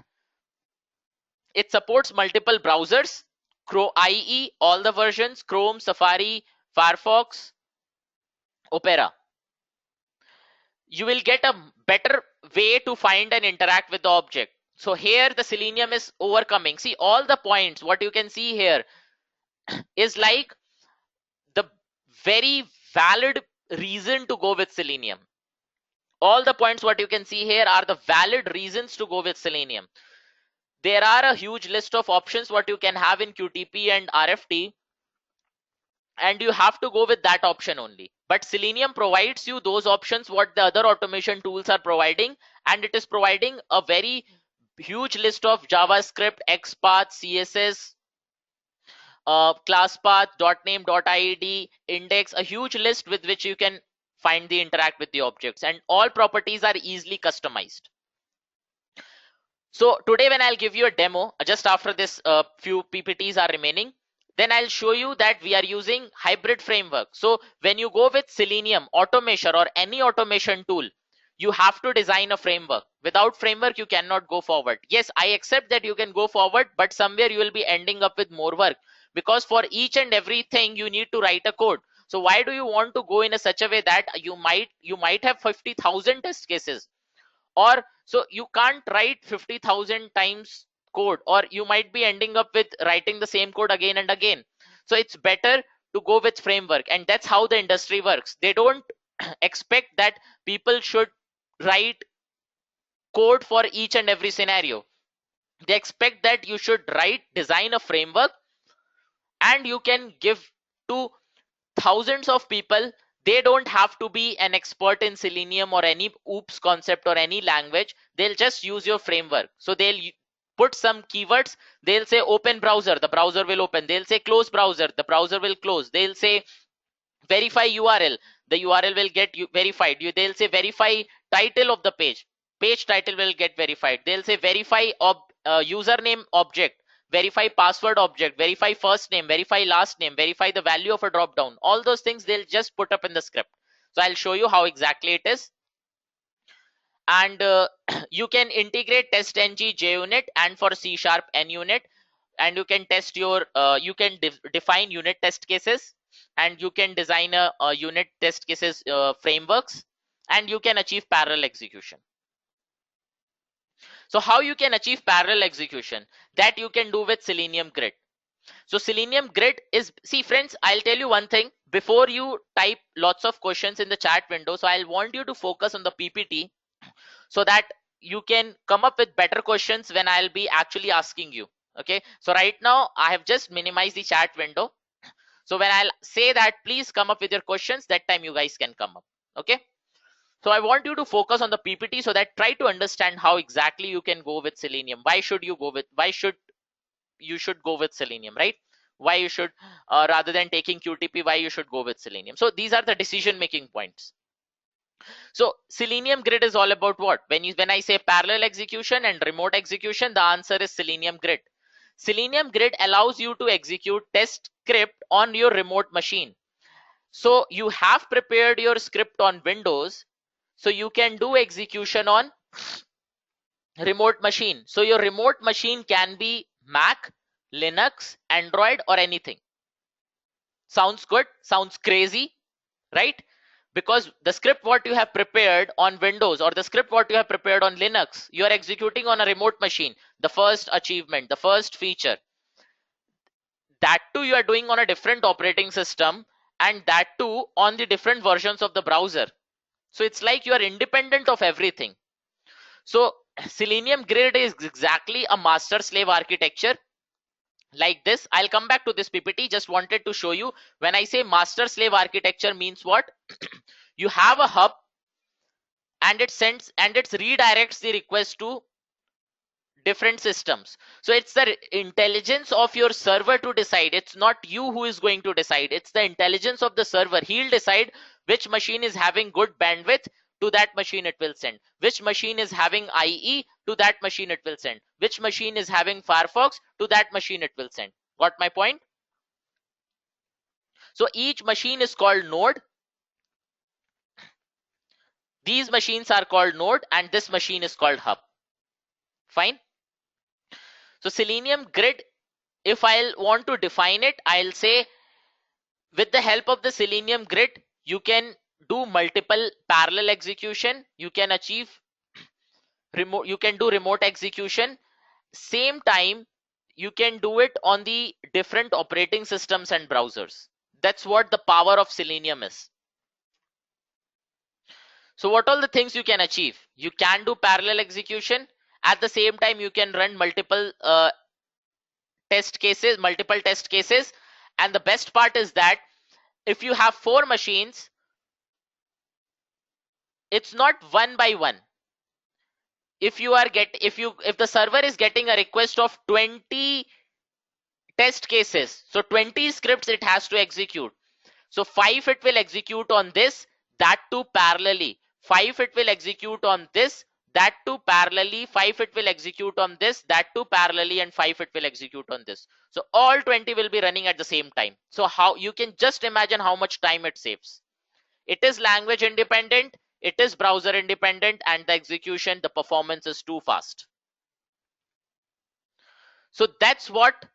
It supports multiple browsers, Chrome IE, all the versions, Chrome, Safari, Firefox, Opera. You will get a better way to find and interact with the object. So here the Selenium is overcoming. See all the points, what you can see here is like the very valid reason to go with Selenium. All the points what you can see here are the valid reasons to go with Selenium. There are a huge list of options what you can have in QTP and RFT, and you have to go with that option only. But Selenium provides you those options what the other automation tools are providing, and it is providing a very huge list of JavaScript, XPath, CSS, class path, .name, .id, index, a huge list with which you can find the interact with the objects, and all properties are easily customized. So today when I'll give you a demo, just after this few PPTs are remaining, then I'll show you that we are using hybrid framework. So when you go with Selenium, automation or any automation tool, you have to design a framework. Without framework, you cannot go forward. Yes, I accept that you can go forward, but somewhere you will be ending up with more work, because for each and everything you need to write a code. So why do you want to go in such a way that you might have 50,000 test cases, or so you can't write 50,000 times code, or you might be ending up with writing the same code again and again. So it's better to go with framework, and that's how the industry works. They don't expect that people should write code for each and every scenario. They expect that you should design a framework, and you can give to thousands of people. They don't have to be an expert in Selenium or any OOPS concept or any language. They'll just use your framework. So they'll put some keywords. They'll say open browser, the browser will open. They'll say close browser, the browser will close. They'll say verify URL, the URL will get verified. They'll say verify title of the page title will get verified. They'll say verify username object, verify password object, verify first name, verify last name, verify the value of a drop down. All those things they'll just put up in the script. So I'll show you how exactly it is. And you can integrate testng JUnit and for C# NUnit, and you can test your you can define unit test cases, and you can design a unit test cases frameworks, and you can achieve parallel execution. So how you can achieve parallel execution? That you can do with Selenium Grid. So Selenium Grid is, see friends, I'll tell you one thing before you type lots of questions in the chat window. So I'll want you to focus on the PPT so that you can come up with better questions when I'll be actually asking you. Okay, so right now I have just minimized the chat window. So when I'll say that please come up with your questions, that time you guys can come up. Okay, so I want you to focus on the PPT so that try to understand how exactly you can go with Selenium. Why should you go with, you should go with Selenium, right? Why you should rather than taking QTP, why you should go with Selenium. So these are the decision making points. So Selenium Grid is all about what? When I say parallel execution and remote execution, the answer is Selenium Grid. Selenium Grid allows you to execute test script on your remote machine. So you have prepared your script on Windows, so you can do execution on remote machine. So your remote machine can be Mac, Linux, Android, or anything. Sounds good? Sounds crazy, right? Because the script what you have prepared on Windows or the script what you have prepared on Linux, you are executing on a remote machine. The first achievement, the first feature. That too you are doing on a different operating system, and that too on the different versions of the browser. So it's like you are independent of everything. So Selenium Grid is exactly a master slave architecture like this. I'll come back to this PPT. Just wanted to show you, when I say master slave architecture means what? You have a hub and it sends and it redirects the request to different systems. So it's the intelligence of your server to decide. It's not you who is going to decide. It's the intelligence of the server. He'll decide which machine is having good bandwidth, to that machine it will send. Which machine is having IE, to that machine it will send. Which machine is having Firefox, to that machine it will send. Got my point? So each machine is called node. These machines are called node, and this machine is called hub. Fine. So Selenium Grid, if I'll want to define it, I'll say with the help of the Selenium Grid, you can do multiple parallel execution. You can achieve remote, you can do remote execution. Same time, you can do it on the different operating systems and browsers. That's what the power of Selenium is. So what all the things you can achieve? You can do parallel execution. At the same time, you can run multiple test cases, and the best part is that if you have 4 machines, it's not one by one. If the server is getting a request of 20 test cases, so 20 scripts it has to execute. So 5 it will execute on this, that too parallelly. 5 it will execute on this, that too parallelly. 5 it will execute on this, that too parallelly, and 5 it will execute on this. So all 20 will be running at the same time. So how you can just imagine how much time it saves. It is language independent, it is browser independent, and the execution, the performance is too fast. So that's what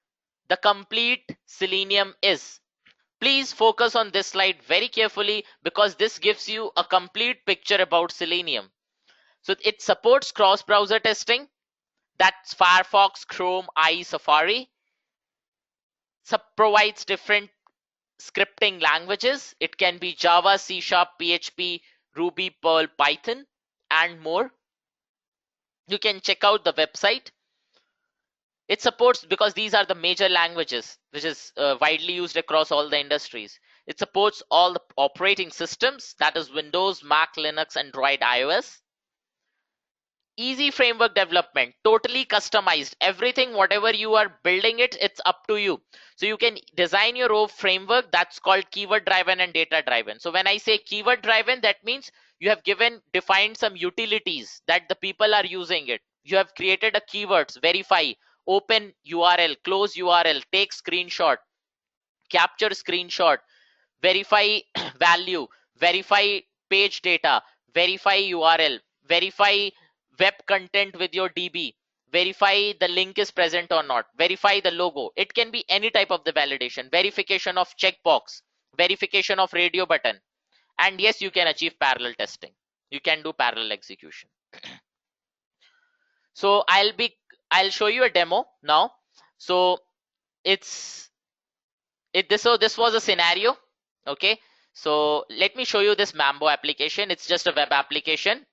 the complete Selenium is. Please focus on this slide very carefully, because this gives you a complete picture about Selenium. So it supports cross-browser testing. That's Firefox, Chrome, IE, Safari. Provides different scripting languages. It can be Java, C#, PHP, Ruby, Perl, Python, and more. You can check out the website. It supports, because these are the major languages which is widely used across all the industries. It supports all the operating systems, that is Windows, Mac, Linux, Android, iOS. Easy framework development, totally customized. Everything, whatever you are building it, it's up to you. So you can design your own framework. That's called keyword driven and data driven. So when I say keyword driven, that means you have defined some utilities that the people are using it. You have created a keywords, verify, open URL, close URL, take screenshot, capture screenshot, verify value, verify page data, verify URL, verify web content with your DB, verify the link is present or not, verify the logo. It can be any type of the validation, verification of checkbox, verification of radio button. And yes, you can achieve parallel testing. You can do parallel execution. So I'll show you a demo now. So this was a scenario. Okay, so let me show you this Mambo application. It's just a web application.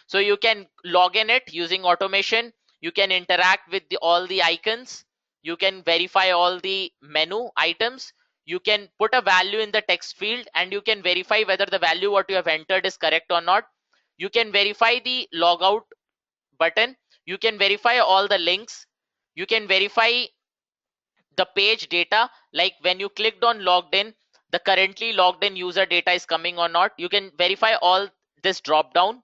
So you can log in it using automation. You can interact with all the icons. You can verify all the menu items. You can put a value in the text field, and you can verify whether the value what you have entered is correct or not. You can verify the logout button. You can verify all the links. You can verify the page data, like when you clicked on logged in, the currently logged in user data is coming or not. You can verify all this drop down.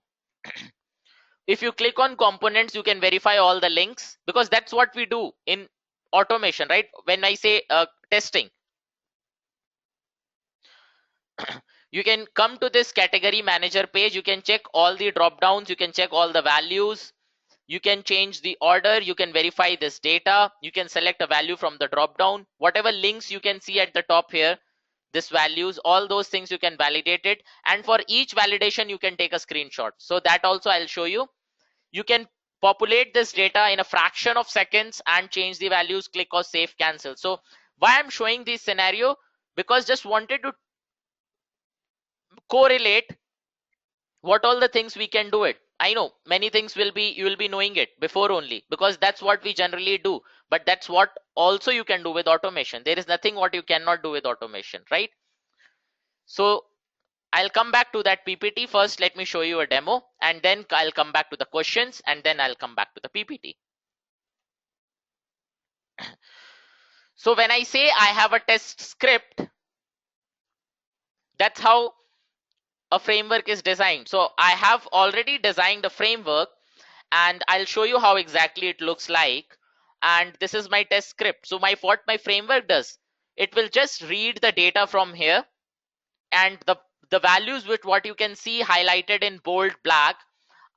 If you click on components, you can verify all the links, because that's what we do in automation, right? When I say testing, you can come to this category manager page. You can check all the drop downs. You can check all the values. You can change the order. You can verify this data. You can select a value from the drop down. Whatever links you can see at the top here, this values, all those things you can validate it. And for each validation, you can take a screenshot. So that also I'll show you. You can populate this data in a fraction of seconds and change the values, click or save, cancel. So why I'm showing this scenario? Because just wanted to correlate what all the things we can do it. I know many things you will be knowing it before only, because that's what we generally do. But that's what also you can do with automation. There is nothing what you cannot do with automation, right? So I'll come back to that PPT. First, let me show you a demo, and then I'll come back to the questions, and then I'll come back to the PPT. So when I say I have a test script, that's how a framework is designed. So I have already designed a framework, and I'll show you how exactly it looks like. And this is my test script. So what my framework does, it will just read the data from here, and the values with what you can see highlighted in bold black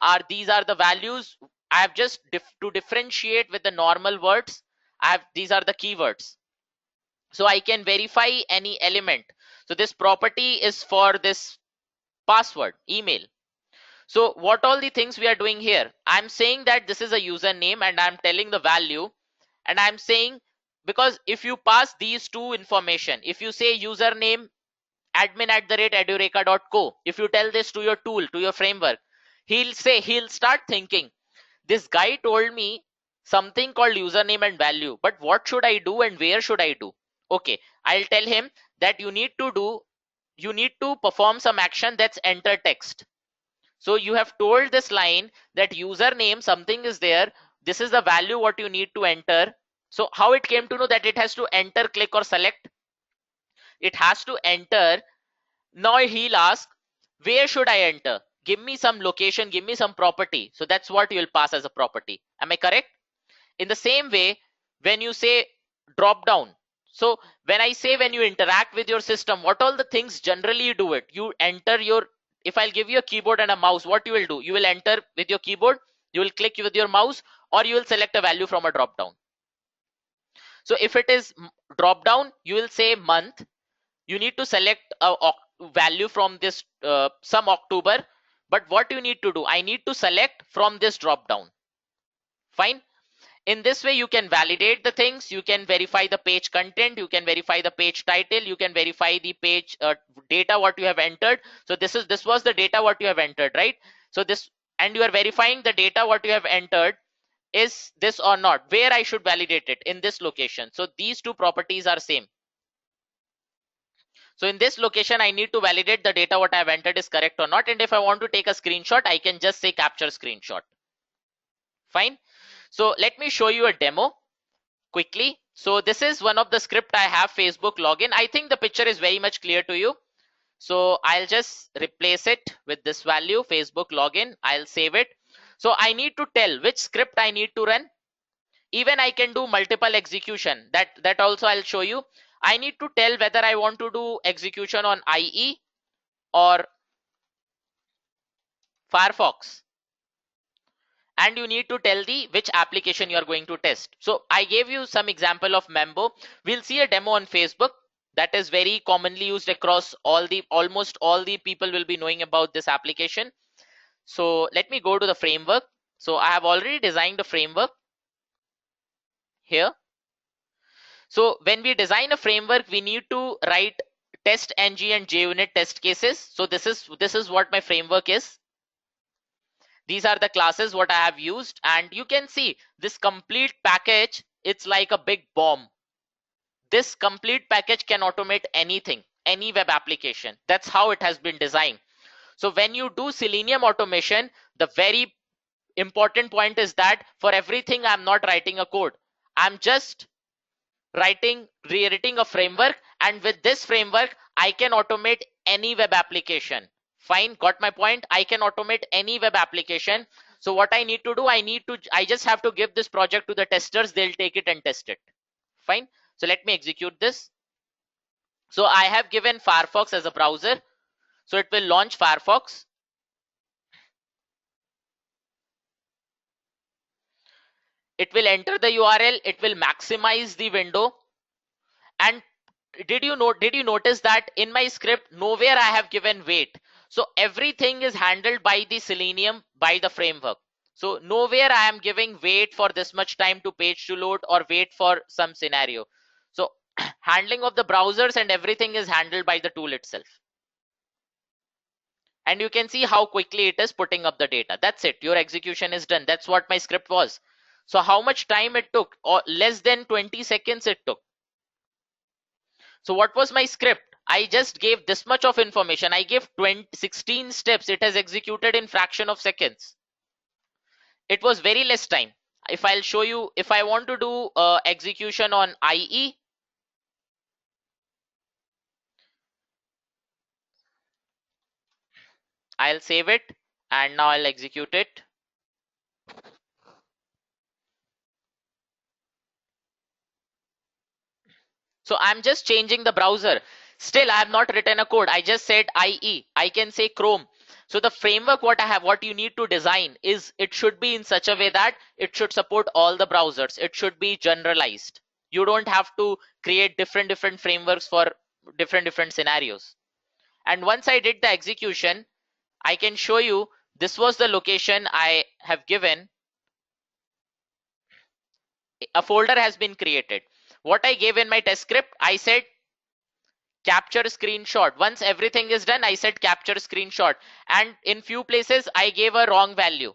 are, these are the values. I have just to differentiate with the normal words, these are the keywords. So I can verify any element. So this property is for this password, email. So what all the things we are doing here, I'm saying that this is a username and I'm telling the value, and I'm saying, because if you pass these two information, if you say username admin@edureka.co, if you tell this to your tool, to your framework, he'll start thinking, this guy told me something called username and value, but what should I do and where should I do? Okay, I'll tell him that you need to perform some action, that's enter text. So you have told this line that username something is there, this is the value what you need to enter. So how it came to know that it has to enter, click or select? It has to enter. Now he'll ask, where should I enter? Give me some location, give me some property. So that's what you'll pass as a property. Am I correct? In the same way, when you say drop down, so when I say when you interact with your system, what all the things generally you do it, you enter your, if I'll give you a keyboard and a mouse, what you will do, you will enter with your keyboard, you will click with your mouse, or you will select a value from a drop down. So if it is drop down, you will say month, you need to select a value from this some October, but what you need to do, I need to select from this drop down. Fine. In this way you can validate the things, you can verify the page content, you can verify the page title, you can verify the page data what you have entered. So this was the data what you have entered, right? So this, and you are verifying the data what you have entered, is this or not, where I should validate it, in this location. So these two properties are same. So in this location I need to validate the data what I have entered is correct or not, and if I want to take a screenshot, I can just say capture screenshot. Fine. So let me show you a demo quickly. So this is one of the script I have, Facebook login. I think the picture is very much clear to you. So I'll just replace it with this value, Facebook login. I'll save it. So I need to tell which script I need to run. Even I can do multiple execution. That also I'll show you. I need to tell whether I want to do execution on IE or Firefox. And you need to tell the which application you are going to test. So I gave you some example of Membo. We'll see a demo on Facebook that is very commonly used across almost all the people will be knowing about this application. So let me go to the framework. So I have already designed a framework here. So when we design a framework, we need to write test ng and JUnit test cases. So this is what my framework is. These are the classes what I have used, and you can see this complete package, it's like a big bomb. This complete package can automate anything, any web application. That's how it has been designed. So when you do Selenium automation, the very important point is that for everything I'm not writing a code. I'm just rewriting a framework, and with this framework I can automate any web application. Fine, got my point? I can automate any web application. So what I need to do, I just have to give this project to the testers, they'll take it and test it. Fine. So let me execute this. So I have given Firefox as a browser, so it will launch Firefox. It will enter the URL, it will maximize the window. And did you notice that in my script nowhere I have given wait? So everything is handled by the Selenium, by the framework. So nowhere I am giving wait for this much time to page to load or wait for some scenario. So handling of the browsers and everything is handled by the tool itself. And you can see how quickly it is putting up the data. That's it, your execution is done. That's what my script was. So how much time it took? Or less than 20 seconds it took. So what was my script? I just gave this much of information. I gave 16 steps. It has executed in fraction of seconds. It was very less time. If I'll show you, if I want to do execution on IE, I'll save it and now I'll execute it. So I'm just changing the browser. Still, I have not written a code. I just said IE. I can say Chrome. So the framework what you need to design is it should be in such a way that it should support all the browsers. It should be generalized. You don't have to create different frameworks for different scenarios. And once I did the execution, I can show you this was the location I have given. A folder has been created. What I gave in my test script, I said capture screenshot. Once everything is done, I said capture screenshot, and in few places I gave a wrong value.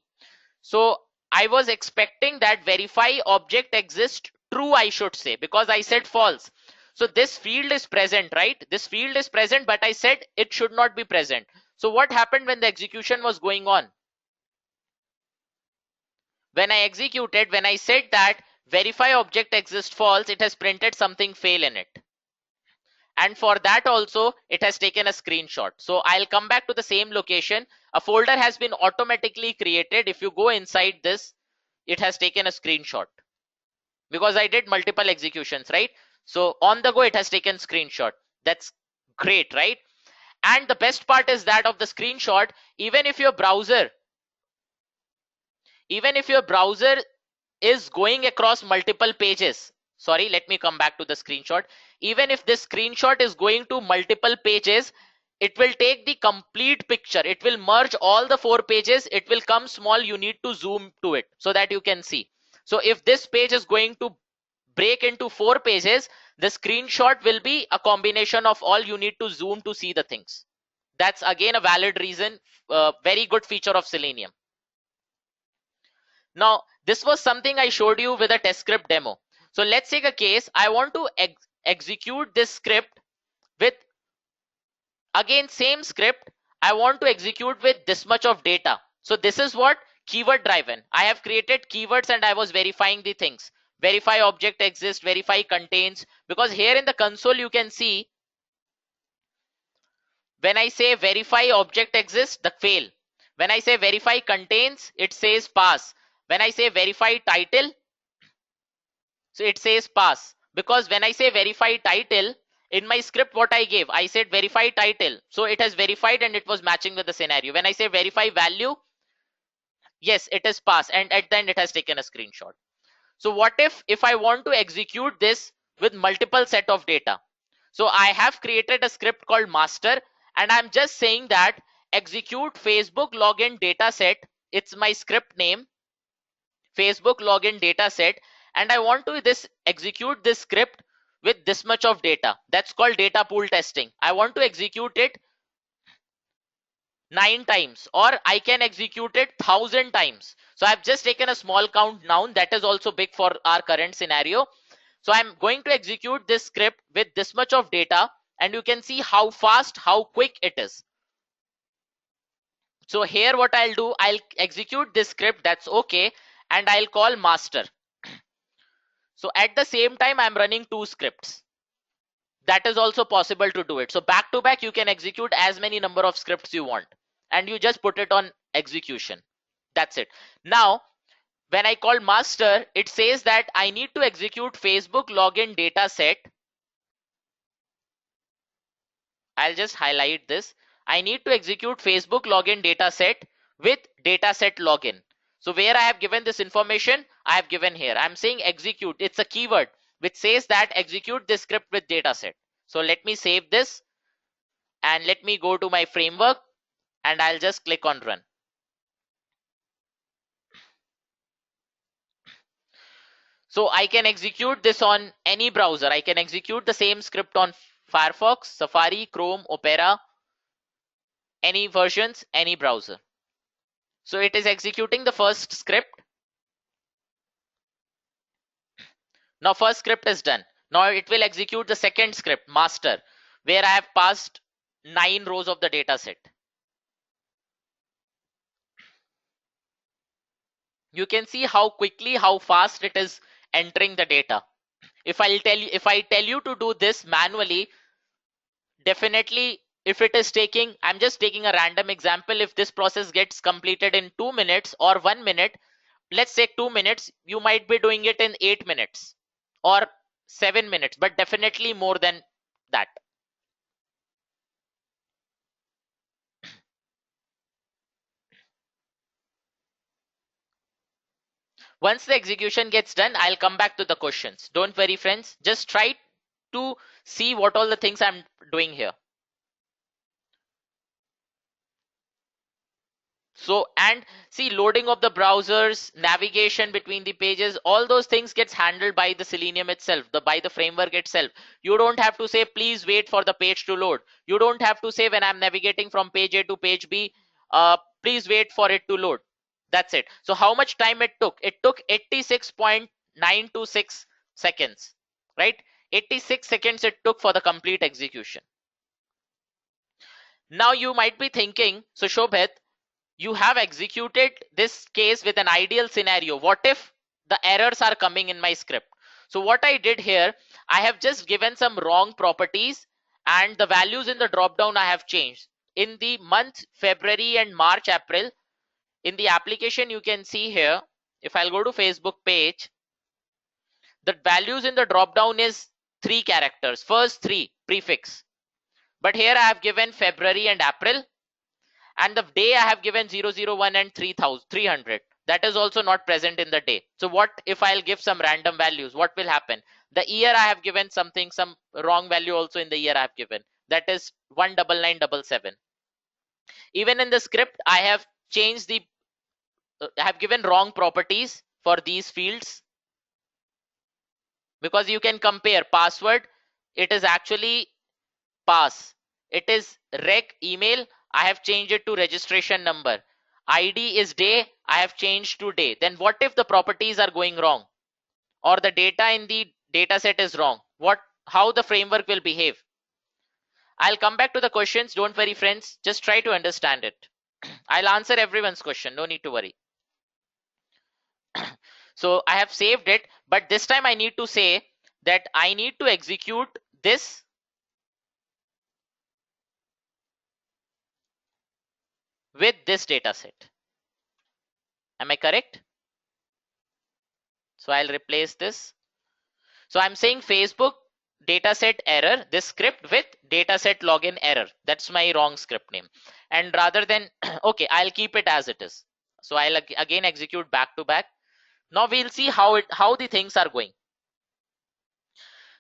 So I was expecting that verify object exists true, I should say, because I said false. So this field is present, right? This field is present, but I said it should not be present. So what happened when the execution was going on? When I executed, when I said that verify object exists false, it has printed something fail in it. And for that also it has taken a screenshot. So I'll come back to the same location. A folder has been automatically created. If you go inside this, it has taken a screenshot because I did multiple executions, right? So on the go it has taken screenshot. That's great, right? And the best part is that of the screenshot, even if your browser is going across multiple pages, sorry, let me come back to the screenshot. Even if this screenshot is going to multiple pages, it will take the complete picture. It will merge all the 4 pages. It will come small. You need to zoom to it so that you can see. So if this page is going to break into 4 pages, the screenshot will be a combination of all. You need to zoom to see the things. That's again a valid reason. Very good feature of Selenium. Now, this was something I showed you with a test script demo. So let's take a case. I want to execute this script with, again, same script. I want to execute with this much of data. So this is what keyword driven. I have created keywords and I was verifying the things. Verify object exists, verify contains, because here in the console you can see when I say verify object exists, the fail. When I say verify contains, it says pass. When I say verify title, so it says pass. Because when I say verify title, in my script what I gave, I said verify title. So it has verified and it was matching with the scenario. When I say verify value, yes, it is pass, and at the end it has taken a screenshot. So what if I want to execute this with multiple set of data? So I have created a script called master, and I'm just saying that execute Facebook login data set. It's my script name, Facebook login data set, and I want to execute this script with this much of data. That's called data pool testing. I want to execute it 9 times, or I can execute it 1000 times. So I've just taken a small count now. That is also big for our current scenario. So I'm going to execute this script with this much of data, and you can see how fast, how quick it is. So here what I'll do, I'll execute this script, that's okay, and I'll call master. So at the same time, I'm running 2 scripts. That is also possible to do it. So back to back, you can execute as many number of scripts you want, and you just put it on execution. That's it. Now, when I call master, it says that I need to execute Facebook login data set. I'll just highlight this. I need to execute Facebook login data set with dataset login. So where I have given this information, I have given here. I'm saying execute. It's a keyword which says that execute this script with dataset. So let me save this and let me go to my framework and I'll just click on run. So I can execute this on any browser. I can execute the same script on Firefox, Safari, Chrome, Opera, any versions, any browser. So it is executing the first script. Now first script is done. Now it will execute the second script, master, where I have passed 9 rows of the data set. You can see how quickly, how fast it is entering the data. If I tell you to do this manually, definitely if it is taking, I'm just taking a random example, if this process gets completed in 2 minutes or 1 minute, let's say 2 minutes, you might be doing it in 8 minutes or 7 minutes, but definitely more than that. Once the execution gets done, I'll come back to the questions. Don't worry, friends. Just try to see what all the things I'm doing here. So, and see, loading of the browsers, navigation between the pages, all those things gets handled by the Selenium itself, by the framework itself. You don't have to say, please wait for the page to load. You don't have to say, when I'm navigating from page A to page B, please wait for it to load. That's it. So how much time it took? It took 86.926 seconds, right? 86 seconds it took for the complete execution. Now you might be thinking, so Shobhit, you have executed this case with an ideal scenario. What if the errors are coming in my script? So what I did here, I have just given some wrong properties and the values in the drop down I have changed. In the month February and March, April, in the application you can see here, if I'll go to Facebook page, the values in the drop down is 3 characters, first 3 prefix. But here I have given February and April, and the day I have given 001 and 300. That is also not present in the day. So what if I'll give some random values? What will happen? The year I have given something, some wrong value also in the year I have given. That is 19977. Even in the script, I have changed the, I have given wrong properties for these fields, because you can compare password. It is actually pass. It is rec email. I have changed it to registration number. ID is day. I have changed to day. Then what if the properties are going wrong, or the data in the data set is wrong? How the framework will behave? I'll come back to the questions. Don't worry, friends. Just try to understand it. I'll answer everyone's question. No need to worry. So I have saved it, but this time I need to say that I need to execute this with this data set. Am I correct? So I'll replace this. So I'm saying Facebook dataset error, this script with dataset login error. That's my wrong script name. And rather than, okay, I'll keep it as it is. So I'll again execute back to back. Now we'll see how the things are going.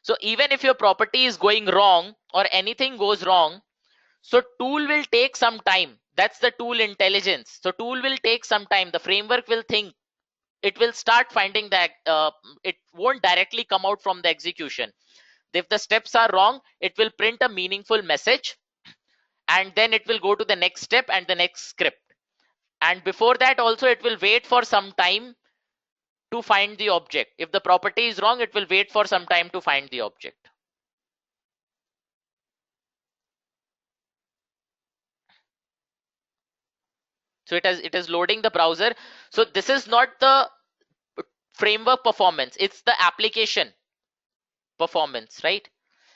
So even if your property is going wrong or anything goes wrong, so tool will take some time. That's the tool intelligence. So tool will take some time. The framework will think. It will start finding that it won't directly come out from the execution. If the steps are wrong, it will print a meaningful message, and then it will go to the next step and the next script. And before that also, it will wait for some time to find the object. If the property is wrong, it will wait for some time to find the object. So it is loading the browser. So this is not the framework performance, it's the application performance, right?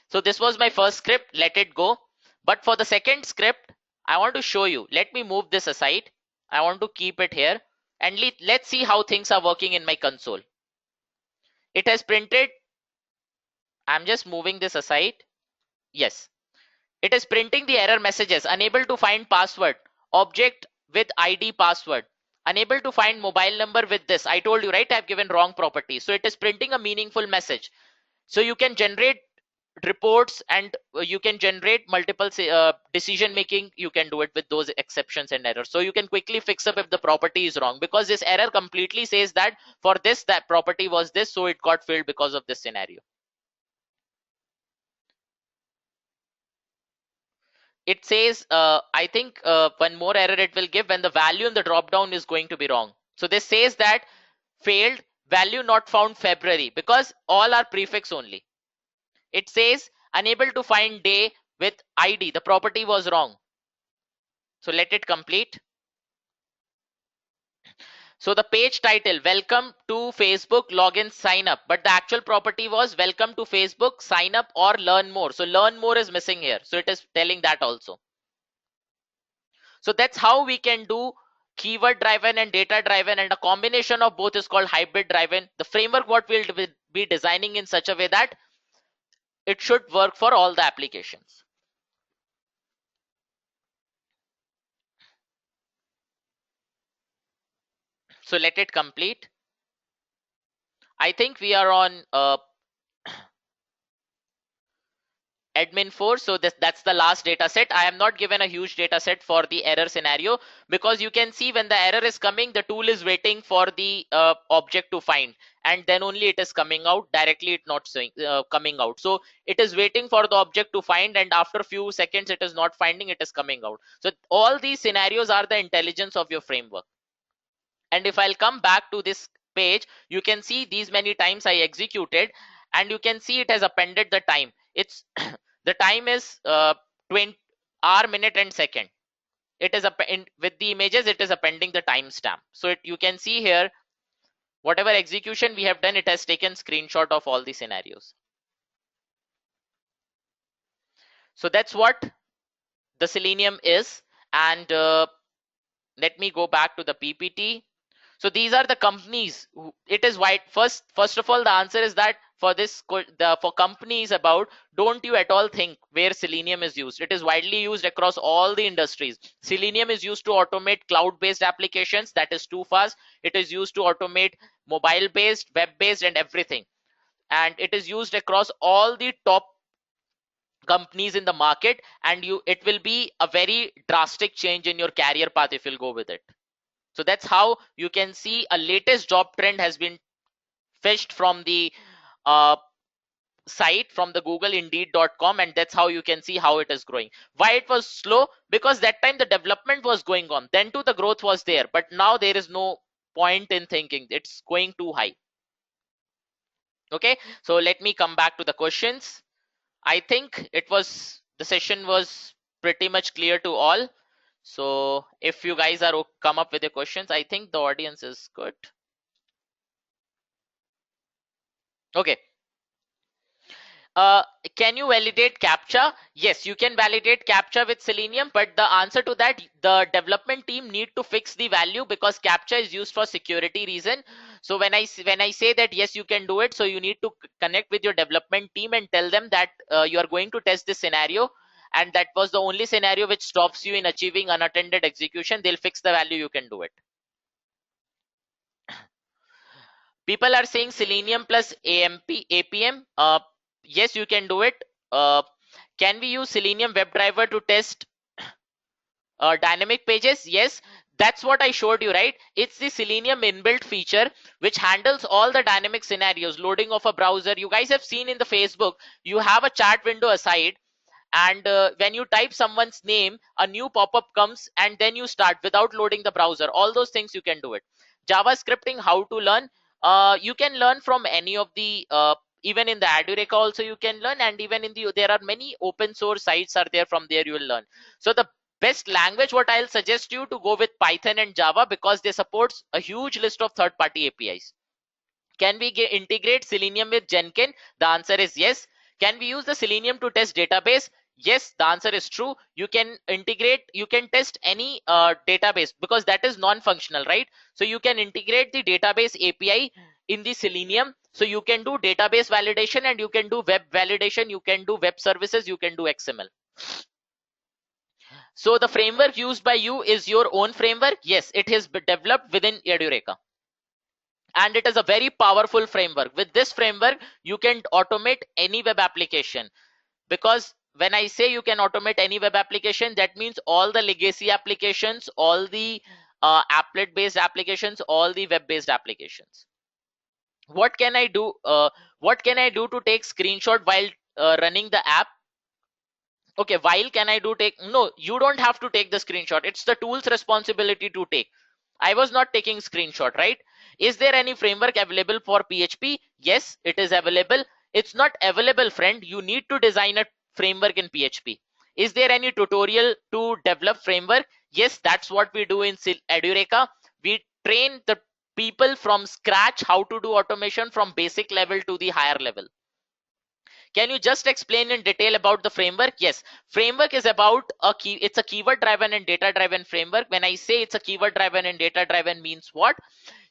So this was my first script, let it go. But for the second script, I want to show you. Let me move this aside. I want to keep it here, and let's see how things are working in my console. It has printed. I'm just moving this aside. Yes, it is printing the error messages. Unable to find password, object with ID password, unable to find mobile number with this. I told you, right? I've given wrong property. So it is printing a meaningful message. So you can generate reports, and you can generate multiple decision making. You can do it with those exceptions and errors. So you can quickly fix up if the property is wrong, because this error completely says that for this, that property was this, so it got filled because of this scenario. It says, I think one more error it will give when the value in the drop down is going to be wrong. So this says that failed, value not found February, because all are prefix only. It says unable to find day with ID. The property was wrong. So let it complete. So the page title, welcome to Facebook login sign up, but the actual property was welcome to Facebook sign up or learn more. So learn more is missing here. So it is telling that also. So that's how we can do keyword driven and data driven, and a combination of both is called hybrid driven. The framework what we'll be designing in such a way that it should work for all the applications. So let it complete. I think we are on admin 4. So that's the last data set. I am not given a huge data set for the error scenario, because you can see when the error is coming, the tool is waiting for the object to find, and then only it is coming out directly. It not saying coming out. So it is waiting for the object to find, and after a few seconds it is not finding, it is coming out. So all these scenarios are the intelligence of your framework. And if I'll come back to this page, you can see these many times I executed, and you can see it has appended the time. It's the time is 20 hour, minute and second. It is with the images, it is appending the timestamp. So you can see here, whatever execution we have done, it has taken screenshot of all the scenarios. So that's what the Selenium is. And let me go back to the PPT. So these are the companies. It is wide. First of all, the answer is that for this, for companies about, don't you at all think where Selenium is used. It is widely used across all the industries. Selenium is used to automate cloud-based applications. That is too fast. It is used to automate mobile-based, web-based, and everything. And it is used across all the top companies in the market. And it will be a very drastic change in your career path if you'll go with it. So that's how you can see a latest job trend has been fetched from the site, from the Google Indeed.com, and that's how you can see how it is growing. Why it was slow? Because that time the development was going on, then too the growth was there, but now there is no point in thinking it's going too high. Okay, so let me come back to the questions. I think the session was pretty much clear to all. So if you guys are come up with the questions, I think the audience is good. Okay. Can you validate CAPTCHA? Yes, you can validate CAPTCHA with Selenium, but the answer to that, the development team need to fix the value, because CAPTCHA is used for security reason. So when I say that yes, you can do it, so you need to connect with your development team and tell them that you are going to test this scenario, and that was the only scenario which stops you in achieving unattended execution. They'll fix the value, you can do it. People are saying Selenium plus APM. Yes, you can do it. Can we use Selenium Webdriver to test dynamic pages? Yes, that's what I showed you, right? It's the Selenium inbuilt feature which handles all the dynamic scenarios, loading of a browser. You guys have seen in the Facebook, you have a chat window aside, and when you type someone's name, a new pop-up comes, and then you start without loading the browser. All those things you can do it. JavaScripting, how to learn? You can learn from any of the even in the Edureka also you can learn, and even in there are many open source sites are there, from there you will learn. So the best language, what I'll suggest you to go with Python and Java, because they supports a huge list of third-party APIs. Can we integrate Selenium with Jenkins? The answer is yes. Can we use the Selenium to test database? Yes, the answer is true. You can integrate, you can test any database, because that is non-functional, right? So you can integrate the database API in the Selenium. So you can do database validation, and you can do web validation, you can do web services, you can do XML. So the framework used by you is your own framework. Yes, it is developed within Edureka, and it is a very powerful framework. With this framework, you can automate any web application, because when I say you can automate any web application, that means all the legacy applications, all the applet based applications, all the web based applications. What can I do? What can I do to take screenshot while running the app? Okay, while can I do take? No, you don't have to take the screenshot. It's the tool's responsibility to take. I was not taking screenshot, right? Is there any framework available for PHP? Yes, it is available. It's not available, friend. You need to design a framework in PHP. Is there any tutorial to develop framework? Yes, that's what we do in Edureka. We train the people from scratch how to do automation from basic level to the higher level. Can you just explain in detail about the framework? Yes, framework is about it's a keyword driven and data driven framework. When I say it's a keyword driven and data driven means what?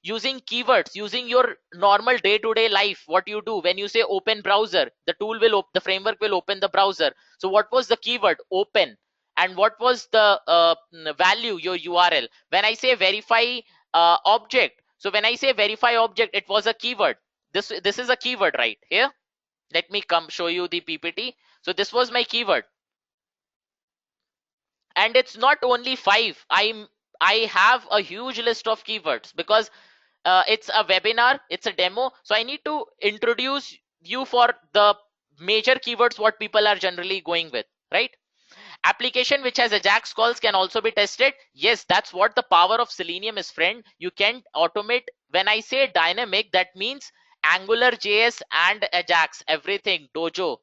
Using keywords, using your normal day-to-day life, what you do when you say open browser, the tool will the framework will open the browser. So what was the keyword? Open. And what was the value? Your URL. When I say verify object, so when I say verify object, it was a keyword. This is a keyword right here. Let me come show you the PPT. So this was my keyword, and it's not only 5. I have a huge list of keywords because it's a webinar, it's a demo, so I need to introduce you for the major keywords what people are generally going with, right? Application which has Ajax calls can also be tested. Yes, that's what the power of Selenium is, friend. You can automate. When I say dynamic, that means Angular JS and Ajax, everything, Dojo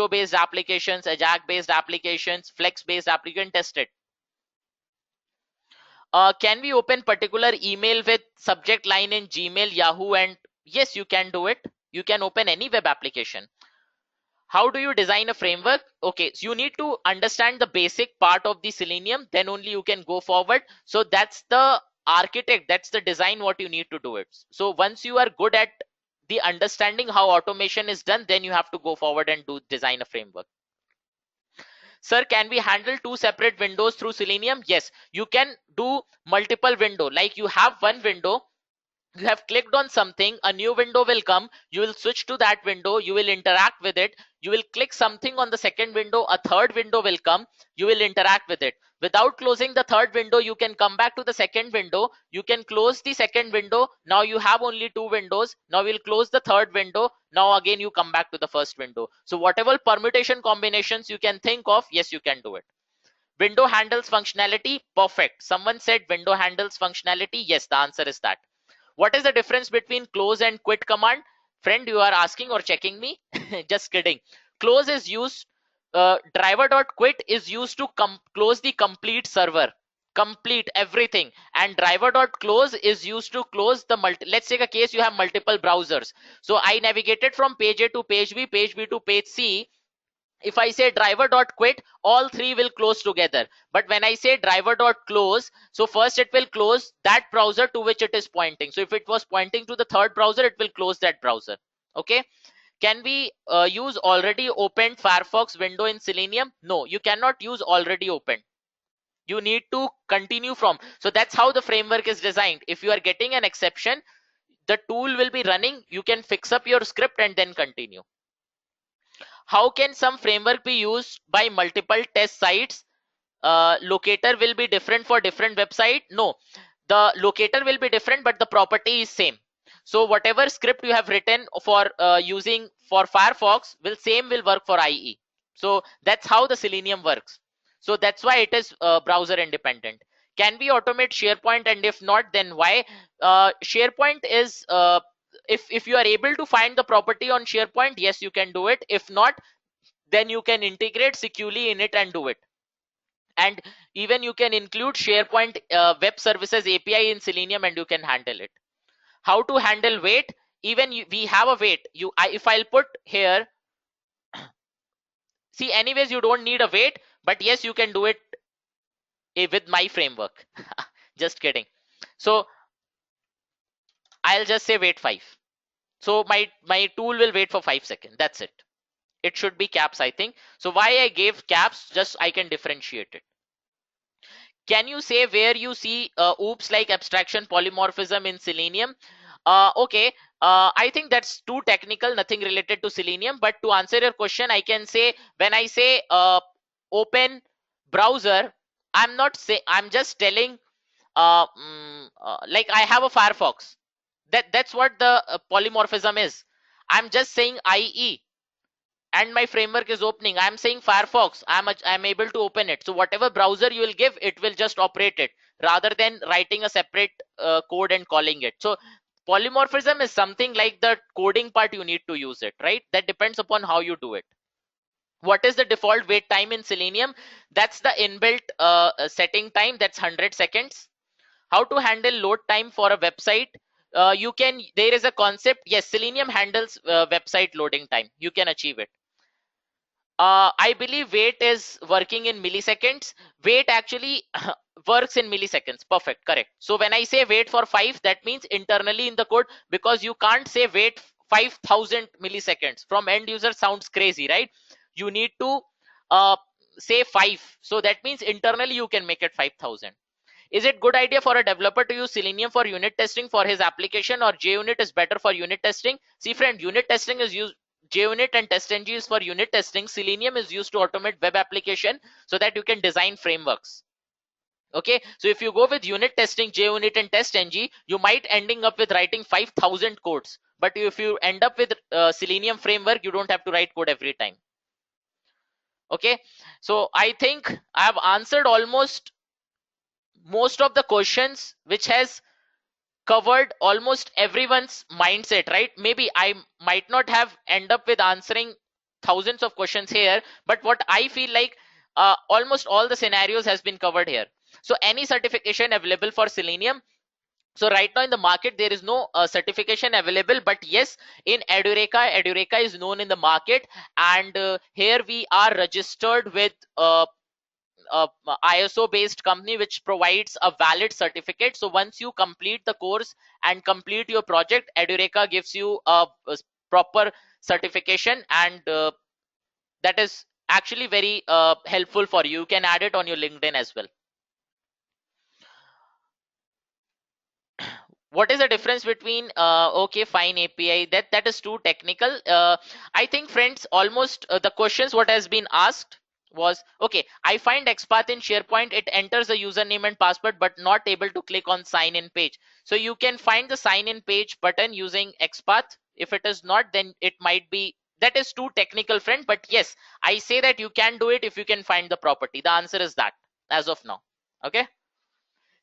based applications, Ajax based applications, Flex based application tested. Can we open particular email with subject line in Gmail, Yahoo? And yes, you can do it. You can open any web application. How do you design a framework? Okay, so you need to understand the basic part of the Selenium, then only you can go forward. So that's the architect, that's the design what you need to do it. So once you are good at the understanding how automation is done, then you have to go forward and do design a framework. Sir, can we handle 2 separate windows through Selenium? Yes, you can do multiple window. Like you have one window, you have clicked on something, a new window will come, you will switch to that window, you will interact with it, you will click something on the second window, a third window will come, you will interact with it. Without closing the third window, you can come back to the second window, you can close the second window, now you have only 2 windows, now we'll close the third window, now again you come back to the first window. So whatever permutation combinations you can think of, yes, you can do it. Window handles functionality, perfect. Someone said window handles functionality, yes, the answer is that. What is the difference between close and quit command? Friend, you are asking or checking me? Just kidding. Close is used, driver.quit is used to close the complete server, complete everything. And driver.close is used to close the let's take a case you have multiple browsers. So I navigated from page A to page B to page C. If I say driver.quit, all 3 will close together. But when I say driver.close, so first it will close that browser to which it is pointing. So if it was pointing to the third browser, it will close that browser. Okay. Can we use already opened Firefox window in Selenium? No, you cannot use already opened. You need to continue from. So that's how the framework is designed. If you are getting an exception, the tool will be running. You can fix up your script and then continue. How can some framework be used by multiple test sites? Locator will be different for different website? No, the locator will be different, but the property is same. So whatever script you have written for using for Firefox will work for IE. So that's how the Selenium works. So that's why it is browser independent. Can we automate SharePoint, and if not, then why? SharePoint is if you are able to find the property on SharePoint, yes, you can do it. If not, then you can integrate securely in it and do it. And even you can include SharePoint web services API in Selenium and you can handle it. How to handle wait? Even we have a wait. If I'll put here, see, anyways, you don't need a wait, but yes, you can do it with my framework. Just kidding. So I'll just say wait 5. So my tool will wait for 5 seconds. That's it. It should be caps, I think. So why I gave caps, just I can differentiate it. Can you say where you see oops like abstraction polymorphism in Selenium? Okay, I think that's too technical, nothing related to Selenium. But to answer your question, I can say when I say open browser, I'm just telling like I have a Firefox. That's what the polymorphism is. I'm just saying IE and my framework is opening. I'm saying Firefox, I'm able to open it. So whatever browser you will give, it will just operate it rather than writing a separate code and calling it. So polymorphism is something like the coding part you need to use it, right? That depends upon how you do it. What is the default wait time in Selenium? That's the inbuilt setting time, that's 100 seconds. How to handle load time for a website? There is a concept, yes, Selenium handles website loading time. You can achieve it. I believe wait is working in milliseconds. Wait actually works in milliseconds. Perfect, correct. So when I say wait for 5, that means internally in the code, because you can't say wait 5,000 milliseconds. From end user sounds crazy, right? You need to uh, say 5. So that means internally you can make it 5,000. Is it good idea for a developer to use Selenium for unit testing for his application, or JUnit is better for unit testing? See friend, unit testing is used, JUnit and TestNG is for unit testing. Selenium is used to automate web application so that you can design frameworks. Okay, so if you go with unit testing, JUnit and TestNG, you might ending up with writing 5,000 codes. But if you end up with Selenium framework, you don't have to write code every time. Okay, so I think I have answered almost most of the questions, which has covered almost everyone's mindset, right? Maybe I might not have end up with answering thousands of questions here, but what I feel like almost all the scenarios has been covered here. So any certification available for Selenium? So right now in the market there is no certification available, but yes, in Edureka is known in the market, and here we are registered with ISO based company which provides a valid certificate. So once you complete the course and complete your project, Edureka gives you a proper certification, and that is actually very helpful for you. You can add it on your LinkedIn as well. What is the difference between okay fine API? That is too technical. I think friends, almost the questions what has been asked was, okay, I find XPath in SharePoint, it enters the username and password but not able to click on sign in page. So you can find the sign in page button using XPath. If it is not, then it might be that is too technical friend, but yes, I say that you can do it if you can find the property. The answer is that as of now. Okay,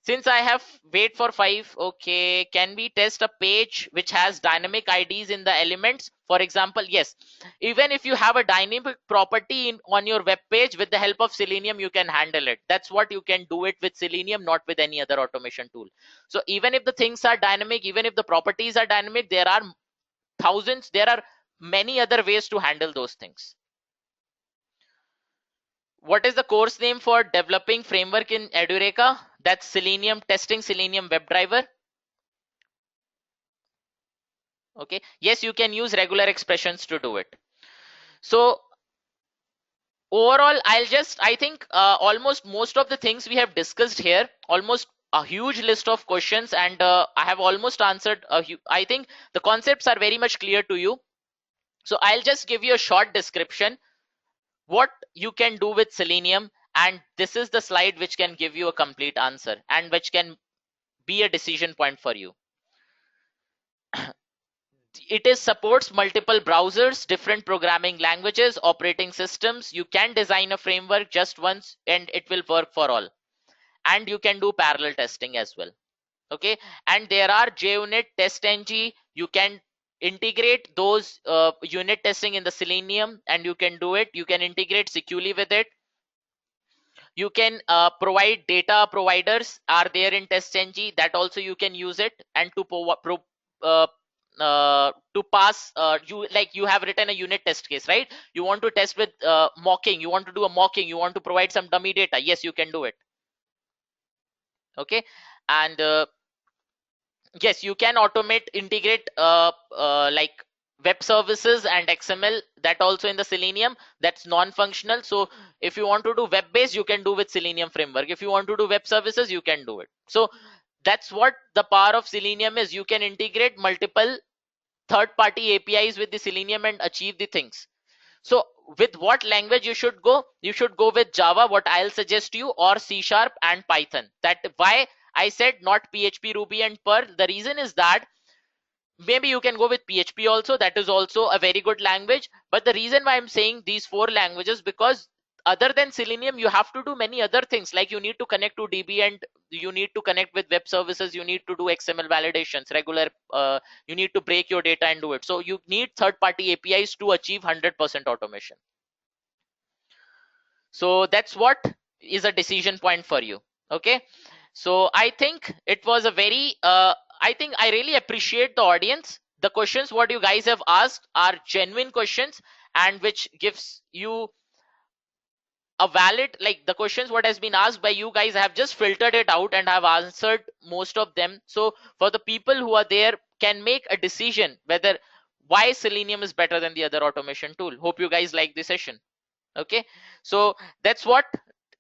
since I have wait for 5, okay, can we test a page which has dynamic IDs in the elements? For example, yes, even if you have a dynamic property on your web page, with the help of Selenium, you can handle it. That's what you can do it with Selenium, not with any other automation tool. So even if the things are dynamic, even if the properties are dynamic, there are many other ways to handle those things. What is the course name for developing framework in Edureka? That's Selenium testing, Selenium Webdriver. Okay, yes, you can use regular expressions to do it. So overall, I think almost most of the things we have discussed here, almost a huge list of questions, and I have almost answered I think the concepts are very much clear to you. So I'll just give you a short description what you can do with Selenium, and this is the slide which can give you a complete answer and which can be a decision point for you. It is supports multiple browsers, different programming languages, operating systems. You can design a framework just once and it will work for all, and you can do parallel testing as well. Okay, and there are JUnit, TestNG. You can integrate those unit testing in the Selenium, and you can do it. You can integrate securely with it. You can provide data providers are there in TestNG, that also you can use it, and uh, to pass you have written a unit test case, right? You want to test with mocking, you want to do a mocking, you want to provide some dummy data, yes, you can do it. Okay, and yes, you can automate, integrate like web services and XML, that also in the Selenium, that's non-functional. So if you want to do web based, you can do with Selenium framework. If you want to do web services, you can do it. So that's what the power of Selenium is. You can integrate multiple third-party APIs with the Selenium and achieve the things. So with what language you should go? You should go with Java, what I'll suggest you, or C# and Python. That why I said not PHP, Ruby and Perl. The reason is that maybe you can go with PHP also, that is also a very good language. But the reason why I'm saying these 4 languages, because other than Selenium, you have to do many other things, like you need to connect to DB, and you need to connect with web services, you need to do XML validations, regular, you need to break your data and do it. So you need third-party APIs to achieve 100% automation. So that's what is a decision point for you. Okay, so I think it was a very I think I really appreciate the audience. The questions what you guys have asked are genuine questions, and which gives you a valid, like the questions what has been asked by you guys, I have just filtered it out and have answered most of them. So for the people who are there can make a decision whether why Selenium is better than the other automation tool. Hope you guys like this session. Okay, so that's what.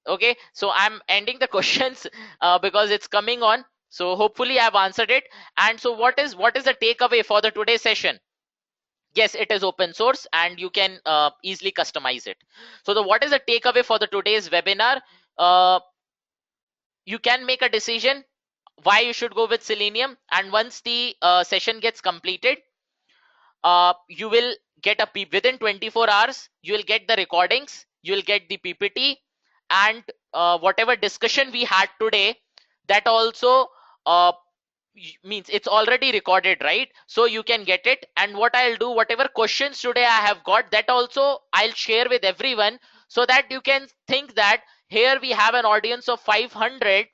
Okay, so I'm ending the questions because it's coming on. So hopefully I've answered it. And so what is the takeaway for the today's session? Yes, it is open source and you can easily customize it. So the what is the takeaway for the today's webinar? uh, you can make a decision why you should go with Selenium, and once the session gets completed, you will get a within 24 hours you will get the recordings, you will get the PPT, and whatever discussion we had today, that also uh, means it's already recorded, right? So you can get it. And what I'll do, whatever questions today I have got, that also I'll share with everyone, so that you can think that here we have an audience of 500,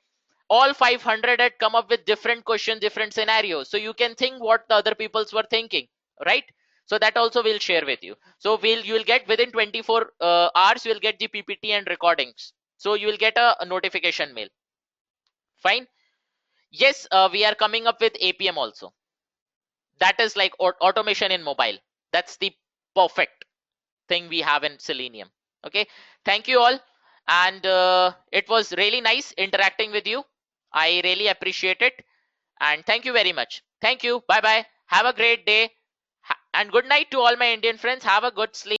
all 500 had come up with different questions, different scenarios, so you can think what the other peoples were thinking, right? So that also we'll share with you. So you'll get within 24 hours you'll get the PPT and recordings, so you will get a notification mail. Fine. Yes, we are coming up with APM also. That is like automation in mobile. That's the perfect thing we have in Selenium. Okay, thank you all. And it was really nice interacting with you. I really appreciate it. And thank you very much. Thank you. Bye bye. Have a great day. And good night to all my Indian friends. Have a good sleep.